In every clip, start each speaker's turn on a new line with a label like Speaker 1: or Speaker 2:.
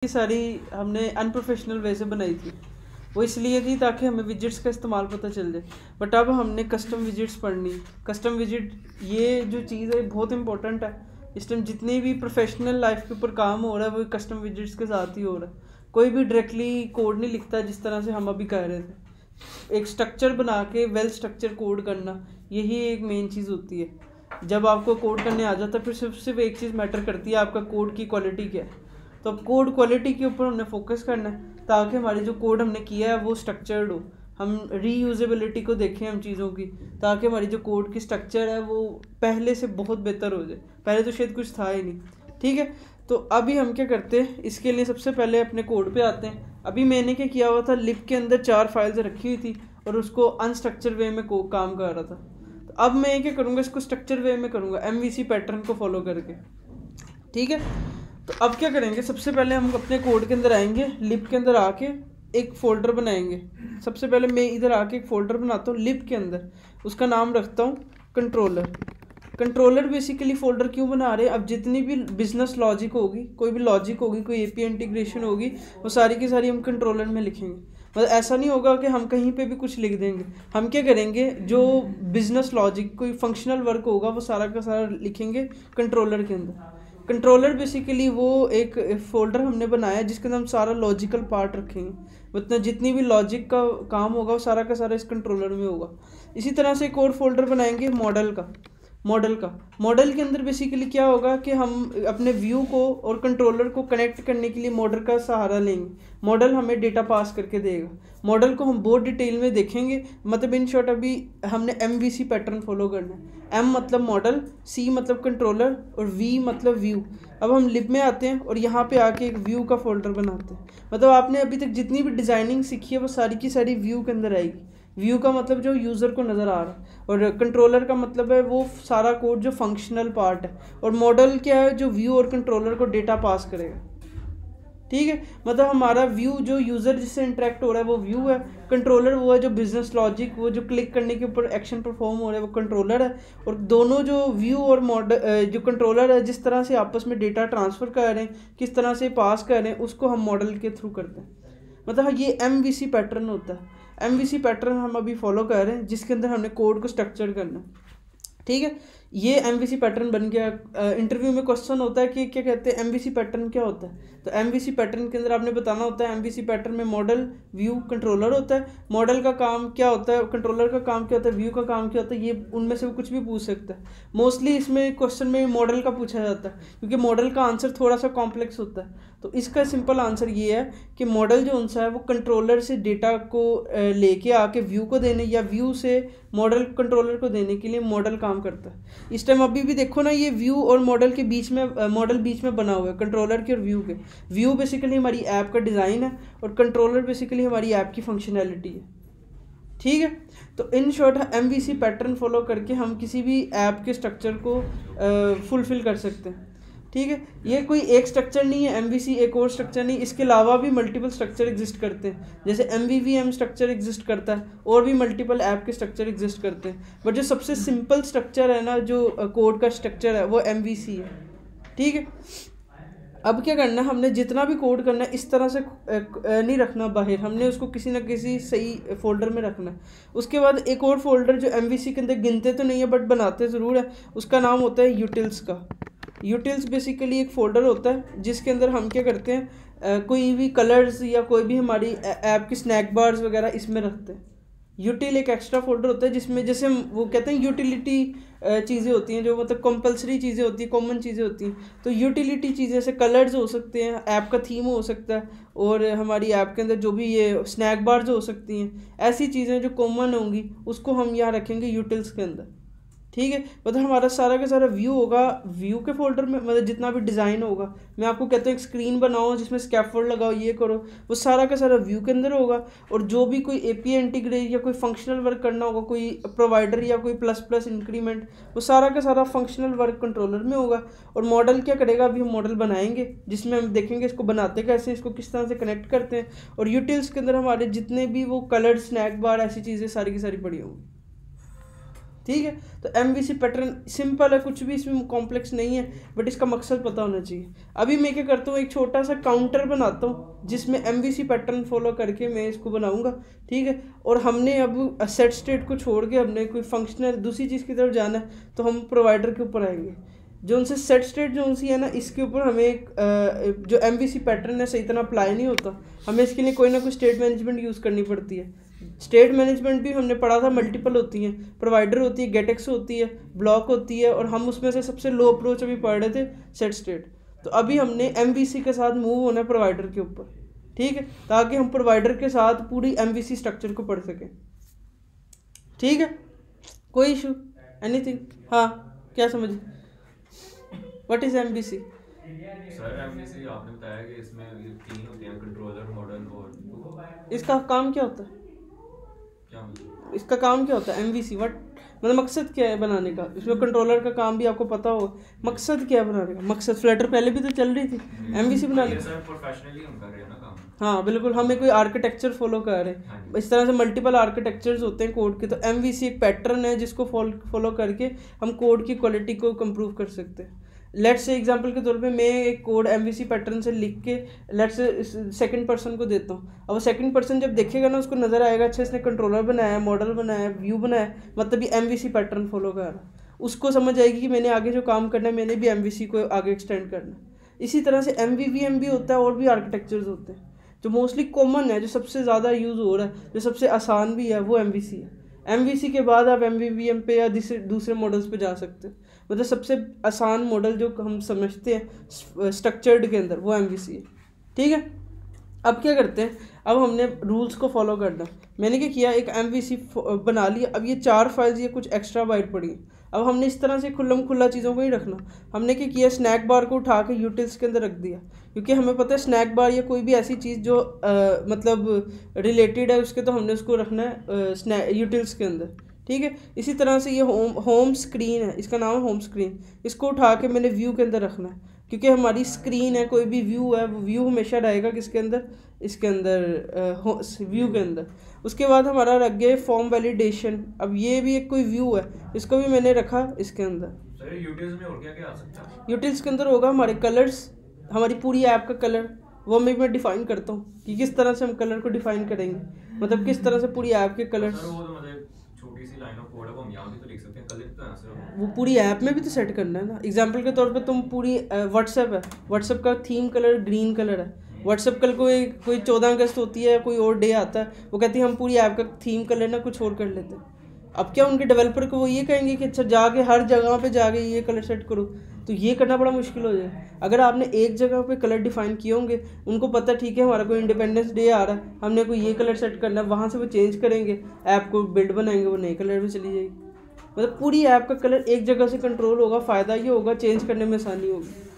Speaker 1: ये सारी हमने अनप्रोफेशनल वे से बनाई थी। वो इसलिए थी ताकि हमें विजिट्स का इस्तेमाल पता चल जाए। बट अब हमने कस्टम विजिट्स पढ़नी। कस्टम विजिट ये जो चीज़ है बहुत इंपॉर्टेंट है। इस टाइम जितनी भी प्रोफेशनल लाइफ के ऊपर काम हो रहा है वो कस्टम विजिट्स के साथ ही हो रहा है। कोई भी डायरेक्टली कोड नहीं लिखता जिस तरह से हम अभी कह रहे थे। एक स्ट्रक्चर बना के वेल स्ट्रक्चर कोड करना, यही एक मेन चीज़ होती है। जब आपको कोड करने आ जाता है फिर सिर्फ एक चीज़ मैटर करती है, आपका कोड की क्वालिटी क्या है। तो अब कोड क्वालिटी के ऊपर हमने फोकस करना है ताकि हमारे जो कोड हमने किया है वो स्ट्रक्चर्ड हो। हम रीयूजेबिलिटी को देखें हम चीज़ों की, ताकि हमारी जो कोड की स्ट्रक्चर है वो पहले से बहुत बेहतर हो जाए। पहले तो शायद कुछ था ही नहीं। ठीक है, तो अभी हम क्या करते हैं, इसके लिए सबसे पहले अपने कोड पे आते हैं। अभी मैंने क्या किया हुआ था, लिप के अंदर 4 फाइल्स रखी हुई थी और उसको अनस्ट्रक्चर वे में काम कर रहा था। तो अब मैं क्या करूँगा, इसको स्ट्रक्चर वे में करूँगा MVC पैटर्न को फॉलो करके। ठीक है, तो अब क्या करेंगे, सबसे पहले हम अपने कोड के अंदर आएंगे, लिप के अंदर आके एक फ़ोल्डर बनाएंगे। सबसे पहले मैं इधर आके एक फ़ोल्डर बनाता हूँ लिप के अंदर, उसका नाम रखता हूँ कंट्रोलर। कंट्रोलर बेसिकली फ़ोल्डर क्यों बना रहे हैं, अब जितनी भी बिजनेस लॉजिक होगी, कोई भी लॉजिक होगी, कोई API इंटीग्रेशन होगी, वो सारी की सारी हम कंट्रोलर में लिखेंगे। मतलब ऐसा नहीं होगा कि हम कहीं पे भी कुछ लिख देंगे। हम क्या करेंगे, जो बिजनेस लॉजिक कोई फंक्शनल वर्क होगा वो सारा का सारा लिखेंगे कंट्रोलर के अंदर। कंट्रोलर बेसिकली वो एक फोल्डर हमने बनाया जिसके अंदर हम सारा लॉजिकल पार्ट रखेंगे। मतलब जितनी भी लॉजिक का काम होगा वो सारा का सारा इस कंट्रोलर में होगा। इसी तरह से एक और फोल्डर बनाएंगे मॉडल के अंदर बेसिकली क्या होगा कि हम अपने व्यू को और कंट्रोलर को कनेक्ट करने के लिए मॉडल का सहारा लेंगे। मॉडल हमें डेटा पास करके देगा। मॉडल को हम बहुत डिटेल में देखेंगे। मतलब इन शॉर्ट अभी हमने MVC पैटर्न फॉलो करना है। M मतलब मॉडल, C मतलब कंट्रोलर और V मतलब व्यू। अब हम लिप में आते हैं और यहाँ पे आके एक व्यू का फोल्डर बनाते हैं। मतलब आपने अभी तक जितनी भी डिज़ाइनिंग सीखी है वो सारी की सारी व्यू के अंदर आएगी। व्यू का मतलब जो यूज़र को नज़र आ रहा है, और कंट्रोलर का मतलब है वो सारा कोड जो फंक्शनल पार्ट है, और मॉडल क्या है, जो व्यू और कंट्रोलर को डेटा पास करेगा। ठीक है, मतलब हमारा व्यू जो यूज़र जिससे इंटरेक्ट हो रहा है वो व्यू है, कंट्रोलर वो है जो बिजनेस लॉजिक, वो जो क्लिक करने के ऊपर एक्शन परफॉर्म हो रहा है वो कंट्रोलर है। और दोनों जो व्यू और मॉडल जो कंट्रोलर है जिस तरह से आपस में डेटा ट्रांसफ़र कर रहे हैं, किस तरह से पास कर रहे हैं, उसको हम मॉडल के थ्रू करते हैं। मतलब ये MVC पैटर्न होता है। MVC पैटर्न हम अभी फॉलो कर रहे हैं जिसके अंदर हमने कोड को स्ट्रक्चर करना है। ठीक है, ये MVC पैटर्न बन गया। इंटरव्यू में क्वेश्चन होता है कि क्या कहते हैं MVC पैटर्न क्या होता है। तो MVC पैटर्न के अंदर आपने बताना होता है MVC पैटर्न में मॉडल, व्यू, कंट्रोलर होता है। मॉडल का काम क्या होता है, कंट्रोलर का काम क्या होता है, व्यू का काम क्या होता है, ये उनमें से कुछ भी पूछ सकता है। मोस्टली इसमें क्वेश्चन में मॉडल का पूछा जाता है क्योंकि मॉडल का आंसर थोड़ा सा कॉम्प्लेक्स होता है। तो इसका सिंपल आंसर ये है कि मॉडल जो उनसा है वो कंट्रोलर से डेटा को लेके आके व्यू को देने, या व्यू से मॉडल कंट्रोलर को देने के लिए मॉडल काम करता है। इस टाइम अभी भी देखो ना, ये व्यू और मॉडल के बीच में मॉडल बीच में बना हुआ है, कंट्रोलर के और व्यू के। व्यू बेसिकली हमारी ऐप का डिज़ाइन है और कंट्रोलर बेसिकली हमारी ऐप की फंक्शनैलिटी है। ठीक है, तो in short MVC pattern follow करके हम किसी भी ऐप के स्ट्रक्चर को फुलफिल कर सकते हैं। ठीक है, ये कोई एक स्ट्रक्चर नहीं है MVC, एक और स्ट्रक्चर नहीं, इसके अलावा भी मल्टीपल स्ट्रक्चर एग्जिस्ट करते हैं। जैसे MVVM स्ट्रक्चर एग्जिस्ट करता है, और भी मल्टीपल ऐप के स्ट्रक्चर एग्जिस्ट करते हैं। बट जो सबसे सिंपल स्ट्रक्चर है ना, जो कोड का स्ट्रक्चर है, वो MVC है। ठीक है, अब क्या करना है, हमने जितना भी कोड करना है इस तरह से नहीं रखना बाहर, हमने उसको किसी ना किसी सही फोल्डर में रखना है। उसके बाद एक और फोल्डर जो MVC के अंदर गिनते तो नहीं है बट बनाते ज़रूर है, उसका नाम होता है यूटिल्स का। यूटिल्स बेसिकली एक फ़ोल्डर होता है जिसके अंदर हम क्या करते हैं, कोई भी कलर्स या कोई भी हमारी ऐप की स्नैक बार्स वगैरह इसमें रखते हैं। यूटिल एक एक्स्ट्रा फोल्डर होता है जिसमें जैसे हम वो कहते हैं यूटिलिटी चीज़ें होती हैं, जो मतलब कंपलसरी चीज़ें होती हैं, कॉमन चीज़ें होती हैं। तो यूटिलिटी चीज़ें जैसे कलर्स हो सकते हैं, ऐप का थीम हो सकता है, और हमारी ऐप के अंदर जो भी ये स्नैक बार्स हो सकती हैं, ऐसी चीज़ें जो कॉमन होंगी उसको हम यहाँ रखेंगे यूटिल्स के अंदर। ठीक है, मतलब हमारा सारा का सारा व्यू होगा व्यू के फोल्डर में। मतलब जितना भी डिज़ाइन होगा, मैं आपको कहता हूँ एक स्क्रीन बनाओ जिसमें स्कैफोल्ड लगाओ, ये करो, वो सारा का सारा व्यू के अंदर होगा। और जो भी कोई API इंटीग्रेट या कोई फंक्शनल वर्क करना होगा, कोई प्रोवाइडर या कोई प्लस इंक्रीमेंट, वो सारा का सारा फंक्शनल वर्क कंट्रोलर में होगा। और मॉडल क्या करेगा, अभी हम मॉडल बनाएंगे जिसमें हम देखेंगे इसको बनाते कैसे, इसको किस तरह से कनेक्ट करते हैं। और यूटिल्स के अंदर हमारे जितने भी वो कलर्ड स्नैक बार ऐसी चीज़ें सारी की सारी पड़ी होंगी। ठीक है। तो MVC पैटर्न सिंपल है, कुछ भी इसमें कॉम्प्लेक्स नहीं है, बट इसका मकसद पता होना चाहिए। अभी मैं क्या करता हूँ, एक छोटा सा काउंटर बनाता हूँ जिसमें MVC पैटर्न फॉलो करके मैं इसको बनाऊंगा, ठीक है। और हमने अब सेट स्टेट को छोड़ के हमने कोई फंक्शनल दूसरी चीज़ की तरफ जाना है, तो हम प्रोवाइडर के ऊपर आएंगे। जो उनसे सेट स्टेट जो उनसी है ना, इसके ऊपर हमें एक जो MVC पैटर्न है सही तरह अप्लाई नहीं होता, हमें इसके लिए कोई ना कोई स्टेट मैनेजमेंट यूज़ करनी पड़ती है। स्टेट मैनेजमेंट भी हमने पढ़ा था, मल्टीपल होती हैं, प्रोवाइडर होती है, गेटेक्स होती है, ब्लॉक होती है, और हम उसमें से सबसे लो अप्रोच अभी पढ़ रहे थे सेट स्टेट। तो अभी हमने MVC के साथ मूव होना है प्रोवाइडर के ऊपर, ठीक है, ताकि हम प्रोवाइडर के साथ पूरी MVC स्ट्रक्चर को पढ़ सकें, ठीक है। कोई इशू, एनीथिंग? हाँ, क्या समझ, what is MVC?
Speaker 2: Sir MVC आपने बताया कि इसमें ये 3 होते हैं, कंट्रोलर, मॉडल और
Speaker 1: इसका काम क्या होता है?
Speaker 2: क्या मतलब
Speaker 1: इसका काम क्या होता है MVC? व्हाट मतलब मकसद क्या है बनाने का? इसमें कंट्रोलर का काम भी आपको पता हो, मकसद क्या है बनाने का? मकसद फ्लटर पहले भी तो चल रही थी, MVC बनाने
Speaker 2: ये सर प्रोफेशनली हम कर रहे हैं ना काम।
Speaker 1: हाँ बिल्कुल, हमें कोई आर्किटेक्चर फॉलो कर रहे हैं, इस तरह से मल्टीपल आर्किटेक्चर्स होते हैं कोड के। तो MVC एक पैटर्न है जिसको फॉलो करके हम कोड की क्वालिटी को इम्प्रूव कर सकते हैं। लेट्स से एग्जांपल के तौर पे मैं एक कोड MVC पैटर्न से लिख के लेट्स से सेकंड पर्सन को देता हूँ। अब वो सेकंड पर्सन जब देखेगा ना, उसको नज़र आएगा अच्छा इसने कंट्रोलर बनाया, मॉडल बनाया, व्यू बनाया, मतलब ये MVC पैटर्न फॉलो कर रहा है। उसको समझ आएगी कि मैंने आगे जो काम करना है मैंने भी MVC को आगे एक्सटेंड करना है। इसी तरह से MVVM भी होता है, और भी आर्किटेक्चर्स होते हैं। जो मोस्टली कॉमन है, जो सबसे ज़्यादा यूज़ हो रहा है, जो सबसे आसान भी है, वो MVC है। MVC के बाद आप MVVM पे या दूसरे मॉडल्स पे जा सकते हैं। मतलब सबसे आसान मॉडल जो हम समझते हैं स्ट्रक्चर्ड के अंदर, वो MVC है, ठीक है। अब क्या करते हैं, अब हमने रूल्स को फॉलो करना। मैंने क्या किया, एक MVC बना लिया। अब ये 4 फाइल्स, ये कुछ एक्स्ट्रा बाइट पड़ी। अब हमने इस तरह से खुल्लम खुल्ला चीज़ों को ही रखना। हमने क्या किया, स्नैक बार को उठा के यूटिल्स के अंदर रख दिया, क्योंकि हमें पता है स्नैक बार या कोई भी ऐसी चीज़ जो मतलब रिलेटेड है उसके, तो हमने उसको रखना है यूटिल्स के अंदर, ठीक है। इसी तरह से ये होम स्क्रीन है, इसका नाम है होम स्क्रीन। इसको उठा के मैंने व्यू के अंदर रखना है, क्योंकि हमारी स्क्रीन है, कोई भी व्यू है, वो व्यू हमेशा रहेगा किसके अंदर, इसके अंदर व्यू के अंदर। उसके बाद हमारा रख गया फॉर्म वैलिडेशन। अब ये भी एक कोई व्यू है, इसको भी मैंने रखा इसके अंदर।
Speaker 2: सर यूटिल्स में और क्या क्या आ सकता है?
Speaker 1: यूटिल्स के अंदर होगा हमारे कलर्स, हमारी पूरी ऐप का कलर, वो मैं डिफाइन करता हूँ कि किस तरह से हम कलर को डिफाइन करेंगे, मतलब किस तरह से पूरी ऐप के कलर्स।
Speaker 2: सर वो तो मतलब छोटी सी लाइन ऑफ कोड है, वो हम यहाँ भी तो लिख सकते हैं, कलर तो यहाँ से
Speaker 1: वो पूरी ऐप में भी तो सेट करना है ना। एग्जांपल के तौर पे तुम पूरी व्हाट्सएप है, व्हाट्सएप का थीम कलर ग्रीन कलर है। व्हाट्सएप कल कोई 14 अगस्त होती है, कोई और डे आता है, वो कहती है हम पूरी ऐप का थीम कलर ना कुछ और कर लेते हैं। अब क्या उनके डेवलपर को वो ये कहेंगे कि अच्छा जाके हर जगह पे जाके ये कलर सेट करो, तो ये करना बड़ा मुश्किल हो जाए। अगर आपने एक जगह पे कलर डिफाइन किए होंगे, उनको पता ठीक है हमारा कोई इंडिपेंडेंस डे आ रहा है, हमने कोई ये कलर सेट करना है, वहाँ से वो चेंज करेंगे, ऐप को बिल्ड बनाएंगे, वो नए कलर में चली जाएगी। मतलब पूरी ऐप का कलर एक जगह से कंट्रोल होगा, फ़ायदा ये होगा चेंज करने में आसानी होगी।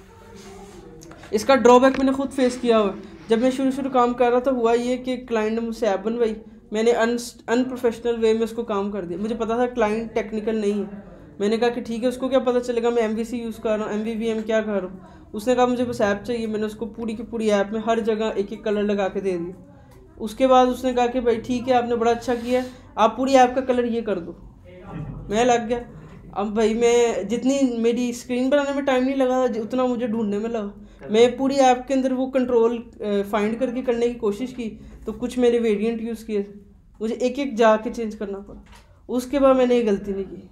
Speaker 1: इसका ड्रॉबैक मैंने खुद फेस किया हुआ। जब मैं शुरू काम कर रहा था, हुआ ये कि क्लाइंट ने मुझसे ऐप बनवाई, मैंने अनप्रोफेशनल वे में उसको काम कर दिया। मुझे पता था क्लाइंट टेक्निकल नहीं है, मैंने कहा कि ठीक है, उसको क्या पता चलेगा मैं MVC यूज़ कर रहा हूँ, MVVM क्या कर रहा हूँ। उसने कहा मुझे बस ऐप चाहिए, मैंने उसको पूरी की पूरी ऐप में हर जगह एक एक कलर लगा के दे दिया। उसके बाद उसने कहा कि भाई ठीक है, आपने बड़ा अच्छा किया, आप पूरी ऐप का कलर ये कर दो। मैं लग गया। अब भाई मैं जितनी मेरी स्क्रीन बनाने में टाइम नहीं लगा उतना मुझे ढूंढने में लगा। मैं पूरी ऐप के अंदर वो कंट्रोल फाइंड करके करने की कोशिश की, तो कुछ मेरे वेरिएंट यूज़ किए, मुझे एक एक जाके चेंज करना पड़ा। उसके बाद मैंने ये गलती नहीं की,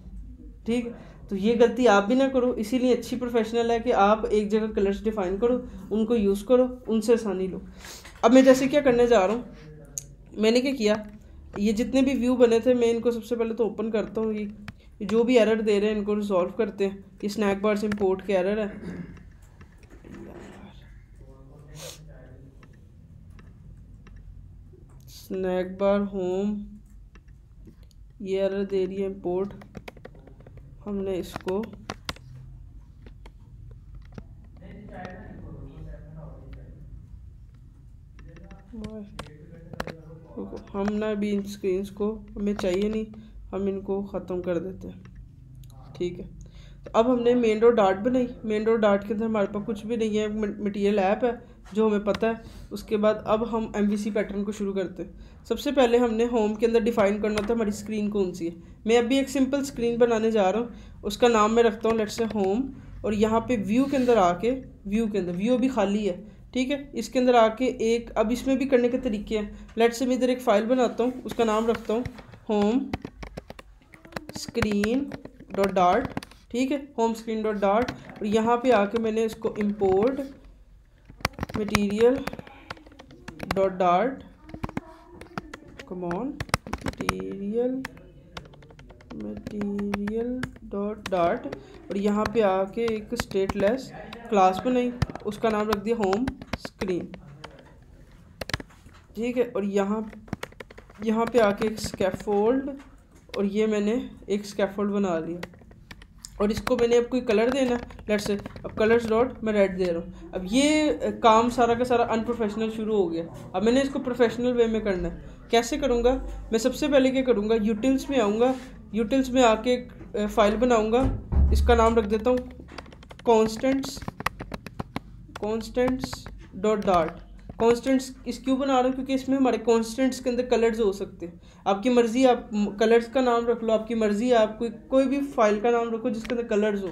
Speaker 1: ठीक है। तो ये गलती आप भी ना करो, इसीलिए अच्छी प्रोफेशनल है कि आप एक जगह कलर्स डिफाइन करो, उनको यूज़ करो, उनसे आसानी लो। अब मैं जैसे क्या करने जा रहा हूँ, मैंने क्या किया, ये जितने भी व्यू बने थे मैं इनको सबसे पहले तो ओपन करता हूँ। ये जो भी एरर दे रहे हैं इनको रिजॉल्व करते हैं। ये स्नैक बार से इम्पोर्ट के एरर है, स्नैक बार होम, ये एरर दे रही है इम्पोर्ट। हमने इसको हम ना भी इन स्क्रीन्स को हमें चाहिए नहीं, हम इनको ख़त्म कर देते हैं, ठीक है। तो अब हमने मेन डॉट डाट बनाई। मेन डॉट डाट के अंदर हमारे पास कुछ भी नहीं है, मटेरियल ऐप है, जो हमें पता है। उसके बाद अब हम MVC पैटर्न को शुरू करते हैं। सबसे पहले हमने होम के अंदर डिफ़ाइन करना होता है हमारी स्क्रीन कौन सी है। मैं अभी एक सिंपल स्क्रीन बनाने जा रहा हूँ, उसका नाम मैं रखता हूँ लेट्स से होम, और यहाँ पे व्यू के अंदर आके, व्यू के अंदर, व्यू अभी खाली है, ठीक है, इसके अंदर आके एक, अब इसमें भी करने के तरीके हैं। लेट्स से मैं इधर एक फ़ाइल बनाता हूँ, उसका नाम रखता हूँ होम स्क्रीन डॉट डार्ट, ठीक है, होम स्क्रीन डॉट डार्ट। और यहाँ पे आके मैंने इसको import material dot dart, come on, material dot dart, और यहाँ पे आके एक स्टेटलेस क्लास बनाई, उसका नाम रख दिया होम स्क्रीन, ठीक है। और यहाँ पे आके एक स्कैफोल्ड, और ये मैंने एक स्कैफोल्ड बना लिया, और इसको मैंने अब कोई कलर देना, लेट्स से अब कलर्स डॉट मैं रेड दे रहा हूँ। अब ये काम सारा का सारा अनप्रोफेशनल शुरू हो गया। अब मैंने इसको प्रोफेशनल वे में करना है। कैसे करूँगा? मैं सबसे पहले क्या करूँगा, यूटिल्स में आऊँगा, यूटिल्स में आके एक फ़ाइल बनाऊँगा, इसका नाम रख देता हूँ कॉन्स्टेंट्स डॉट डार्ट। कॉन्स्टेंट्स इस क्यों बना रहा हूँ? क्योंकि इसमें हमारे कॉन्स्टेंट्स के अंदर कलर्स हो सकते हैं। आपकी मर्ज़ी, आप कलर्स का नाम रख लो, आपकी मर्ज़ी है, आप कोई भी फाइल का नाम रखो जिसके अंदर कलर्स हो।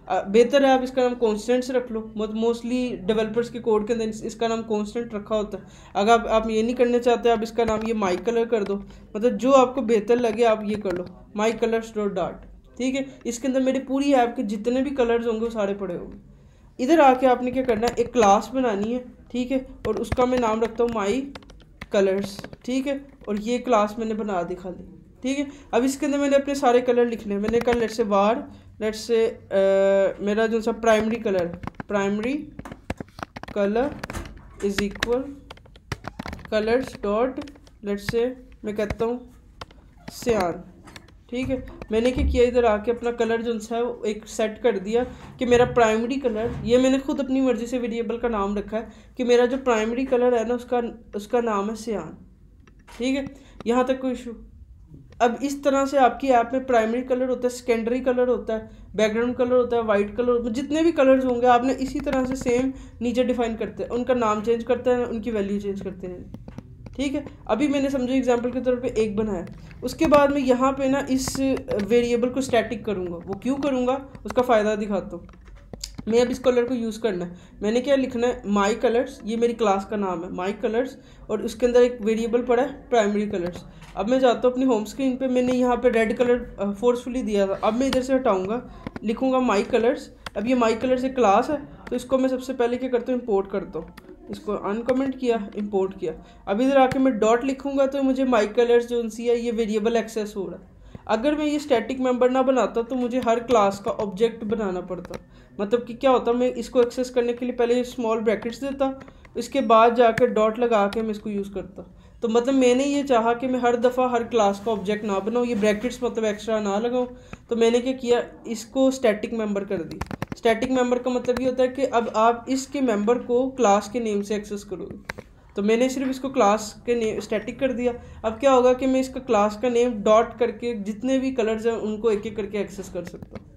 Speaker 1: बेहतर है आप इसका नाम कॉन्स्टेंट्स रख लो। मोस्टली डेवलपर्स के कोड के अंदर इसका नाम कॉन्स्टेंट रखा होता है। अगर आप ये नहीं करना चाहते, आप इसका नाम ये माई कलर कर दो, मतलब जो आपको बेहतर लगे आप ये कर लो, माई कलर्स डॉट डार्ट, ठीक है। इसके अंदर मेरे पूरी ऐप के जितने भी कलर्स होंगे वो सारे पड़े होंगे। इधर आके आपने क्या करना है, एक क्लास बनानी है, ठीक है, और उसका मैं नाम रखता हूँ माई कलर्स, ठीक है, और ये क्लास मैंने बना दी खाली, ठीक है। अब इसके अंदर मैंने अपने सारे कलर लिखने हैं। मैंने कहा let's say war, let's say मेरा जो सा primary colour is equal colours dot, let's say मैं कहता हूँ सियान, ठीक है। मैंने क्या किया, इधर आके अपना कलर जो सा है वो एक सेट कर दिया कि मेरा प्राइमरी कलर, ये मैंने खुद अपनी मर्ज़ी से वेरिएबल का नाम रखा है कि मेरा जो प्राइमरी कलर है ना उसका नाम है सियान, ठीक है। यहाँ तक कोई इशू? अब इस तरह से आपकी ऐप में प्राइमरी कलर होता है, सेकेंडरी कलर होता है, बैकग्राउंड कलर होता है, वाइट कलर होता है, जितने भी कलर्स होंगे आपने इसी तरह से सेम नीचे डिफाइन करते हैं, उनका नाम चेंज करते हैं, उनकी वैल्यू चेंज करते हैं, ठीक है। अभी मैंने समझो एग्जांपल के तौर पे एक बनाया, उसके बाद मैं यहाँ पे ना इस वेरिएबल को स्टैटिक करूँगा। वो क्यों करूँगा उसका फ़ायदा दिखाता हूँ। मैं अब इस कलर को यूज़ करना है, मैंने क्या लिखना है, माई कलर्स, ये मेरी क्लास का नाम है माई कलर्स, और उसके अंदर एक वेरिएबल पड़ा है प्राइमरी कलर्स। अब मैं जाता हूँ अपनी होम स्क्रीन पे, मैंने यहाँ पे रेड कलर फोर्सफुली दिया था, अब मैं इधर से हटाऊँगा, लिखूँगा माई कलर्स। अब ये माई कलर्स एक क्लास है, तो इसको मैं सबसे पहले क्या करता हूँ, इम्पोर्ट करता हूँ, इसको अनकमेंट किया, इंपोर्ट किया। अब इधर आके मैं डॉट लिखूंगा तो मुझे माई कलर्स जो सी है ये वेरिएबल एक्सेस हो रहा है। अगर मैं ये स्टैटिक मेंबर ना बनाता तो मुझे हर क्लास का ऑब्जेक्ट बनाना पड़ता। मतलब कि क्या होता, मैं इसको एक्सेस करने के लिए पहले स्मॉल ब्रैकेट्स देता, इसके बाद जाकर डॉट लगा के मैं इसको यूज़ करता। तो मतलब मैंने ये चाहा कि मैं हर दफ़ा हर क्लास का ऑब्जेक्ट ना बनाऊँ, ये ब्रैकेट्स मतलब एक्स्ट्रा ना लगाऊँ। तो मैंने क्या किया, इसको स्टैटिक मेंबर कर दी। स्टैटिक मेंबर का मतलब ये होता है कि अब आप इसके मेंबर को क्लास के नेम से एक्सेस करोगे। तो मैंने सिर्फ इसको क्लास के नेम स्टैटिक कर दिया। अब क्या होगा कि मैं इसका क्लास का नेम डॉट करके जितने भी कलर्स हैं उनको एक एक करके एक्सेस कर सकता हूँ।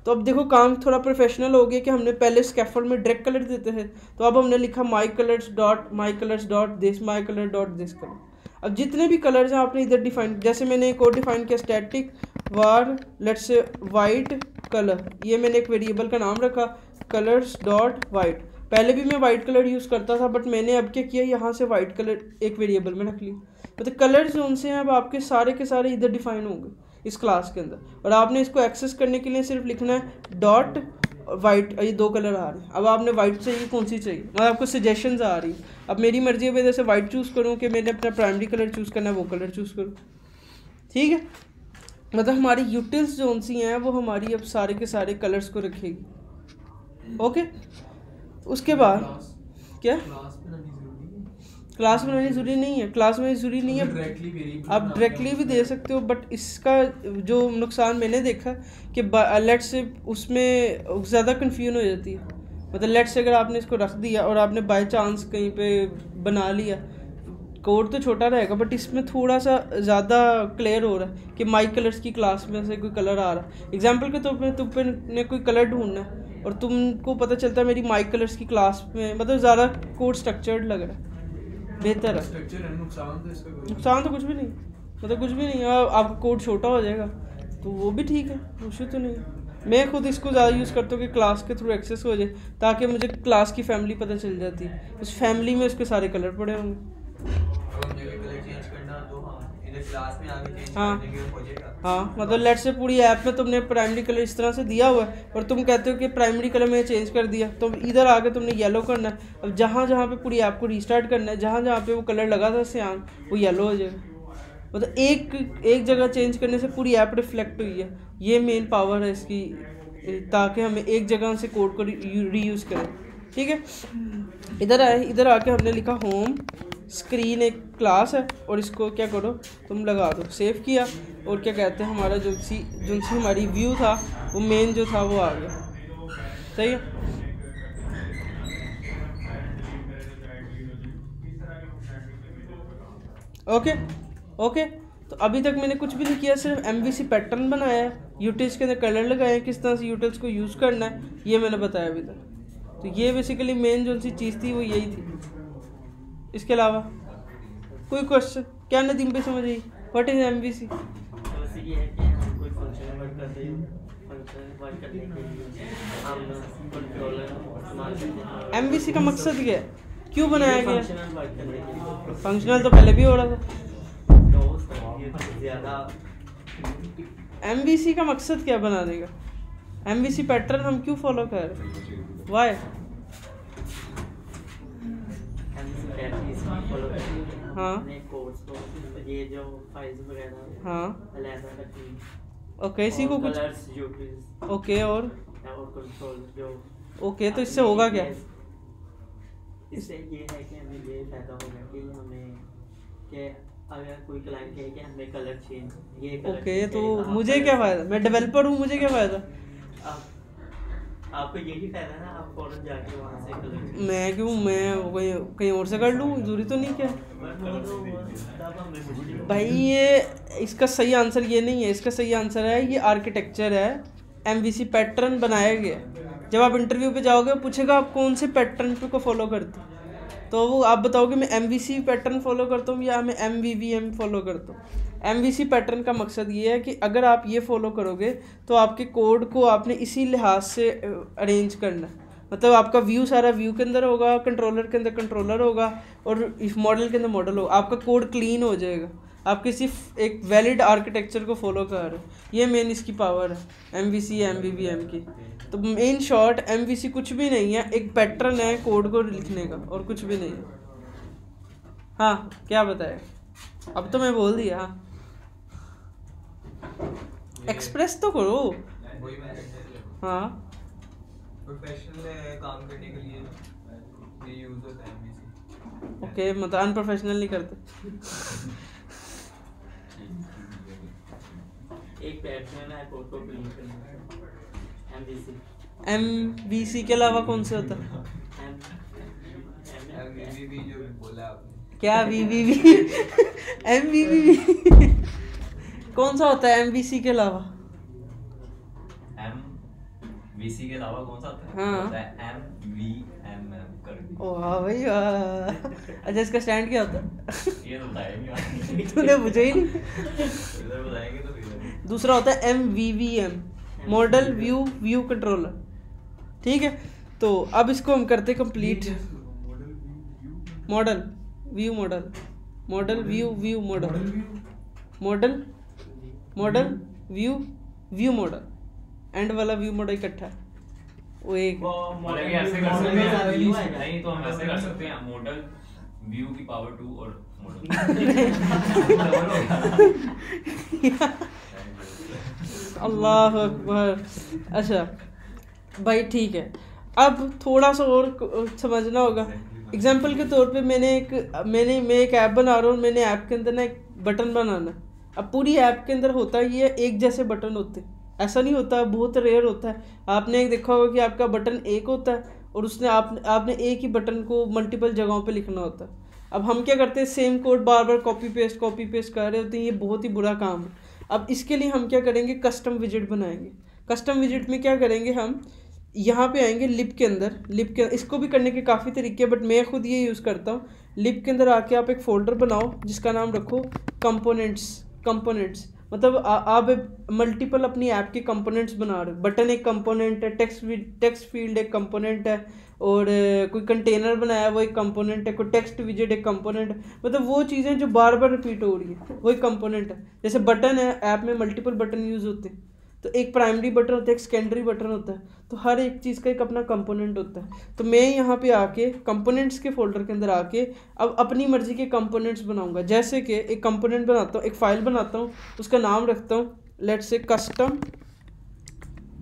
Speaker 1: तो अब देखो काम थोड़ा प्रोफेशनल हो गया कि हमने पहले स्कैफोल्ड में डायरेक्ट कलर देते थे, तो अब हमने लिखा my colours dot this my colour dot this colour. अब जितने भी कलर्स हैं आपने इधर डिफाइन, जैसे मैंने एक और डिफाइन किया static war let's say white colour, ये मैंने एक वेरिएबल का नाम रखा कलर्स डॉट वाइट। पहले भी मैं वाइट कलर यूज़ करता था, बट मैंने अब क्या किया, यहाँ से वाइट कलर एक वेरिएबल में रख ली। मतलब कलर्स जो उनसे हैं अब आपके सारे के सारे इधर डिफाइन होंगे इस क्लास के अंदर, और आपने इसको एक्सेस करने के लिए सिर्फ लिखना है डॉट वाइट। ये दो कलर आ रहे हैं, अब आपने वाइट चाहिए कौन सी चाहिए, मतलब आपको सजेशंस आ रही है। अब मेरी मर्जी है वजह से वाइट चूज़ करूँ कि मैंने अपना प्राइमरी कलर चूज़ करना है, वो कलर चूज़ करूँ, ठीक है। मतलब हमारी यूटिल्स जो सी हैं वो हमारी अब सारे के सारे कलर्स को रखेगी, ओके। उसके बाद क्या क्लास बनानी ज़रूरी नहीं है, क्लास में ज़रूरी नहीं है, आप डायरेक्टली भी दे सकते हो। बट इसका जो नुकसान मैंने देखा कि लेट से उसमें ज़्यादा कन्फ्यूजन हो जाती है। मतलब लेट से अगर आपने इसको रख दिया और आपने बाय चांस कहीं पे बना लिया, कोड तो छोटा रहेगा बट इसमें थोड़ा सा ज़्यादा क्लियर हो रहा है कि माई कलर्स की क्लास में से कोई कलर आ रहा है। एग्जाम्पल के तौर पर तुमने कोई कलर ढूंढना है, और तुमको पता चलता है मेरी माइक कलर्स की क्लास में मतलब ज़्यादा कोड स्ट्रक्चर्ड लग रहा है, बेहतर है। नुकसान तो कुछ भी नहीं, मतलब कुछ भी नहीं, आपका कोड छोटा हो जाएगा तो वो भी ठीक है, मुझे तो नहीं। मैं खुद इसको ज़्यादा यूज़ करता हूँ कि क्लास के थ्रू एक्सेस हो जाए, ताकि मुझे क्लास की फैमिली पता चल जाती है, उस फैमिली में उसके सारे कलर पड़े होंगे। हाँ हाँ, मतलब लेट से पूरी ऐप में तुमने प्राइमरी कलर इस तरह से दिया हुआ है और तुम कहते हो कि प्राइमरी कलर में चेंज कर दिया, तो इधर आके तुमने येलो करना है। अब जहाँ जहाँ पे पूरी ऐप को रीस्टार्ट करना है, जहाँ जहाँ पे वो कलर लगा था सियान, वो येलो हो जाएगा। मतलब एक जगह चेंज करने से पूरी ऐप रिफ्लेक्ट हुई है। ये मेन पावर है इसकी, ताकि हमें एक जगह से कोड को रीयूज़ करें। ठीक है, इधर आके हमने लिखा होम स्क्रीन, एक क्लास है, और इसको क्या करो तुम लगा दो, सेव किया, और क्या कहते हैं हमारा जो सी हमारी व्यू था वो मेन जो था वो आ गया। सही है। ओके, तो अभी तक मैंने कुछ भी नहीं किया, सिर्फ MVC पैटर्न बनाया है, यूटिल्स के अंदर कलर लगाए हैं, किस तरह से यूटिल्स को यूज़ करना है ये मैंने बताया अभी तक। तो ये बेसिकली मेन जो सी चीज़ थी वो यही थी। इसके अलावा कोई क्वेश्चन? क्या नदीम पे समझ I what is MVC? MVC का मकसद क्या है, क्यों बनाया गया? फंक्शनल तो पहले भी हो रहा था। MVC का मकसद क्या बनाने का? MVC पैटर्न हम क्यों फॉलो कर रहे हैं? वाई? हाँ ये जो फाइल्स वगैरह, हाँ ओके, इसी को कुछ ओके और कंट्रोल जो ओके, तो इससे होगा क्या?
Speaker 3: इससे ये है कि हमें ये फायदा होगा कि हमें कि अगर कोई क्लाइंट कहे कि हमें कलर चेंज ये कलर
Speaker 1: ओके, तो मुझे क्या फ़ायदा? मैं डेवलपर हूँ, मुझे क्या फ़ायदा?
Speaker 3: आपको यही फायदा है ना, आप फौरन जाके वहाँ से कलर,
Speaker 1: मैं क्यों, मैं कहीं और से कर लूँ, जरूरी तो नहीं क्या भाई? ये इसका सही आंसर ये नहीं है, इसका सही आंसर है ये आर्किटेक्चर है। MVC पैटर्न बनाया गया, जब आप इंटरव्यू पे जाओगे पूछेगा आप कौन से पैटर्न को फॉलो करते, तो वो आप बताओगे मैं MVC पैटर्न फॉलो करता हूँ या मैं MVVM फॉलो करता हूँ। MVC पैटर्न का मकसद ये है कि अगर आप ये फॉलो करोगे तो आपके कोड को आपने इसी लिहाज से अरेंज करना है, मतलब आपका व्यू सारा व्यू के अंदर होगा, कंट्रोलर के अंदर कंट्रोलर होगा, और इस मॉडल के अंदर मॉडल होगा, आपका कोड क्लीन हो जाएगा, आप किसी एक वैलिड आर्किटेक्चर को फॉलो कर रहे हो। ये मेन इसकी पावर है MVC MVVM की। तो इन शॉर्ट MVC कुछ भी नहीं है, एक पैटर्न है कोड को लिखने का, और कुछ भी नहीं है। हाँ क्या बताए, अब तो मैं बोल दिया। हाँ एक्सप्रेस तो करो। हाँ
Speaker 4: प्रोफेशनल काम करने के लिए ये यूज होता है MVC।
Speaker 1: ओके, मतलब अनप्रोफेशनल नहीं करते।
Speaker 3: एक पैटर्न है कोड को क्लीन करने का
Speaker 1: MVC के अलावा कौन से होता है?
Speaker 4: MVV जो बोला आपने,
Speaker 1: क्या VVV? MVV कौन सा होता है MVC के अलावा?
Speaker 2: MVC के अलावा कौन सा होता है?
Speaker 1: हाँ
Speaker 2: होता है MVMM करके।
Speaker 1: ओ हाँ भाई वाह। अच्छा, इसका स्टैंड क्या होता है?
Speaker 2: ये तो बताया नहीं
Speaker 1: तूने मुझे ही नहीं।
Speaker 2: इधर बताएंगे तो फिर
Speaker 1: दूसरा होता है MVVM, मॉडल व्यू कंट्रोलर। ठीक है, तो अब इसको हम करते complete. Model view model view model view model and वाला व्यू मॉडल इकट्ठा है वो एक।
Speaker 2: मतलब ये ऐसे कर सकते हैं, नहीं तो हम ऐसे कर सकते हैं, मॉडल व्यू की पावर 2 और मॉडल
Speaker 1: अल्लाह अकबर। अच्छा भाई ठीक है, अब थोड़ा सा और समझना होगा। एग्जाम्पल के तौर पे मैं एक ऐप बना रहा हूँ, मैंने ऐप के अंदर ना एक बटन बनाना है। अब पूरी ऐप के अंदर होता है ये एक जैसे बटन होते हैं, ऐसा नहीं होता, बहुत रेयर होता है। आपने एक देखा होगा कि आपका बटन एक होता है और उसने आपने एक ही बटन को मल्टीपल जगहों पे लिखना होता है। अब हम क्या करते हैं, सेम कोड बार बार कॉपी पेस्ट कर रहे होते हैं, ये बहुत ही बुरा काम है। अब इसके लिए हम क्या करेंगे, कस्टम विजिट बनाएंगे। कस्टम विजिट में क्या करेंगे, हम यहाँ पे आएंगे लिप के अंदर, लिप के इसको भी करने के काफ़ी तरीके हैं बट मैं खुद ये यूज़ करता हूँ। लिप के अंदर आके आप एक फ़ोल्डर बनाओ जिसका नाम रखो कंपोनेंट्स। मतलब आप मल्टीपल अपनी ऐप के कंपोनेंट्स बना रहे हो। बटन एक कंपोनेंट है, टेक्स्ट फील्ड एक कंपोनेंट है, और कोई कंटेनर बनाया वो एक कंपोनेंट है, कोई टेक्स्ट विजेट एक कंपोनेंट है। मतलब वो चीज़ें जो बार बार रिपीट हो रही है वो एक कंपोनेंट है। जैसे बटन है, ऐप में मल्टीपल बटन यूज़ होते हैं, तो एक प्राइमरी बटन होता है, एक सेकेंडरी बटन होता है, तो हर एक चीज़ का एक अपना कंपोनेंट होता है। तो मैं यहाँ पे आके कंपोनेंट्स के फोल्डर के अंदर आके अब अपनी मर्जी के कंपोनेंट्स बनाऊंगा। जैसे कि एक कंपोनेंट बनाता हूँ, एक फाइल बनाता हूँ, उसका नाम रखता हूँ लेट्स से कस्टम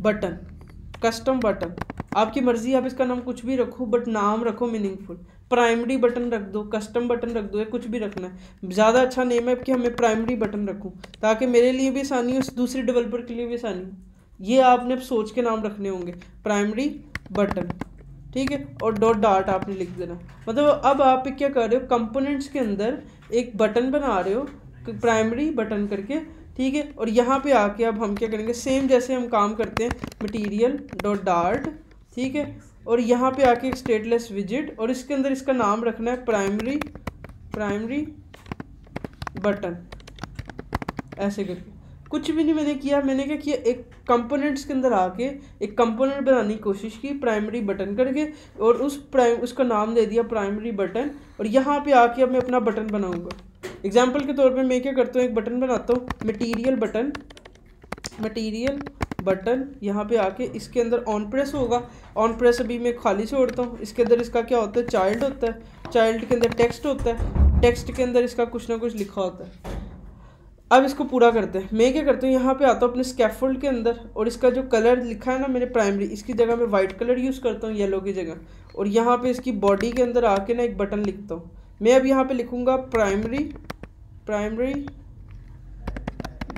Speaker 1: बटन। आपकी मर्जी, आप इसका नाम कुछ भी रखो बट नाम रखो मीनिंगफुल। प्राइमरी बटन रख दो, कस्टम बटन रख दो, या कुछ भी रखना है। ज़्यादा अच्छा नेम है कि हमें प्राइमरी बटन रखूँ ताकि मेरे लिए भी आसानी हो, दूसरे डेवलपर के लिए भी आसानी हो। ये आपने अब सोच के नाम रखने होंगे, प्राइमरी बटन, ठीक है। और डॉट आपने लिख देना। मतलब अब आप क्या कर रहे हो, कंपोनेंट्स के अंदर एक बटन बना रहे हो प्राइमरी बटन करके, ठीक है। और यहाँ पे आके अब हम क्या करेंगे, सेम जैसे हम काम करते हैं, मटीरियल डॉट डार्ट, ठीक है। और यहाँ पे आके एक स्टेटलेस विजिट, और इसके अंदर इसका नाम रखना है प्राइमरी बटन, ऐसे करके। कुछ भी नहीं मैंने किया, मैंने क्या किया, एक कंपोनेंट्स के अंदर आके एक कंपोनेंट बनाने की कोशिश की प्राइमरी बटन करके, और उसका नाम दे दिया प्राइमरी बटन। और यहाँ पे आके अब मैं अपना बटन बनाऊंगा। एग्जाम्पल के तौर पे मैं क्या करता हूँ, एक बटन बनाता हूँ मटीरियल बटन। यहाँ पे आके इसके अंदर ऑन प्रेस होगा, ऑन प्रेस अभी मैं खाली छोड़ता हूँ। इसके अंदर इसका क्या होता है, चाइल्ड होता है, चाइल्ड के अंदर टेक्स्ट होता है, टेक्स्ट के अंदर इसका कुछ ना कुछ लिखा होता है। अब इसको पूरा करते हैं। मैं क्या करता हूँ, यहाँ पे आता हूँ अपने स्कैफोल्ड के अंदर, और इसका जो कलर लिखा है ना मैंने प्राइमरी, इसकी जगह मैं वाइट कलर यूज़ करता हूँ, येलो की जगह। और यहाँ पे इसकी बॉडी के अंदर आके ना एक बटन लिखता हूँ। मैं अब यहाँ पे लिखूँगा प्राइमरी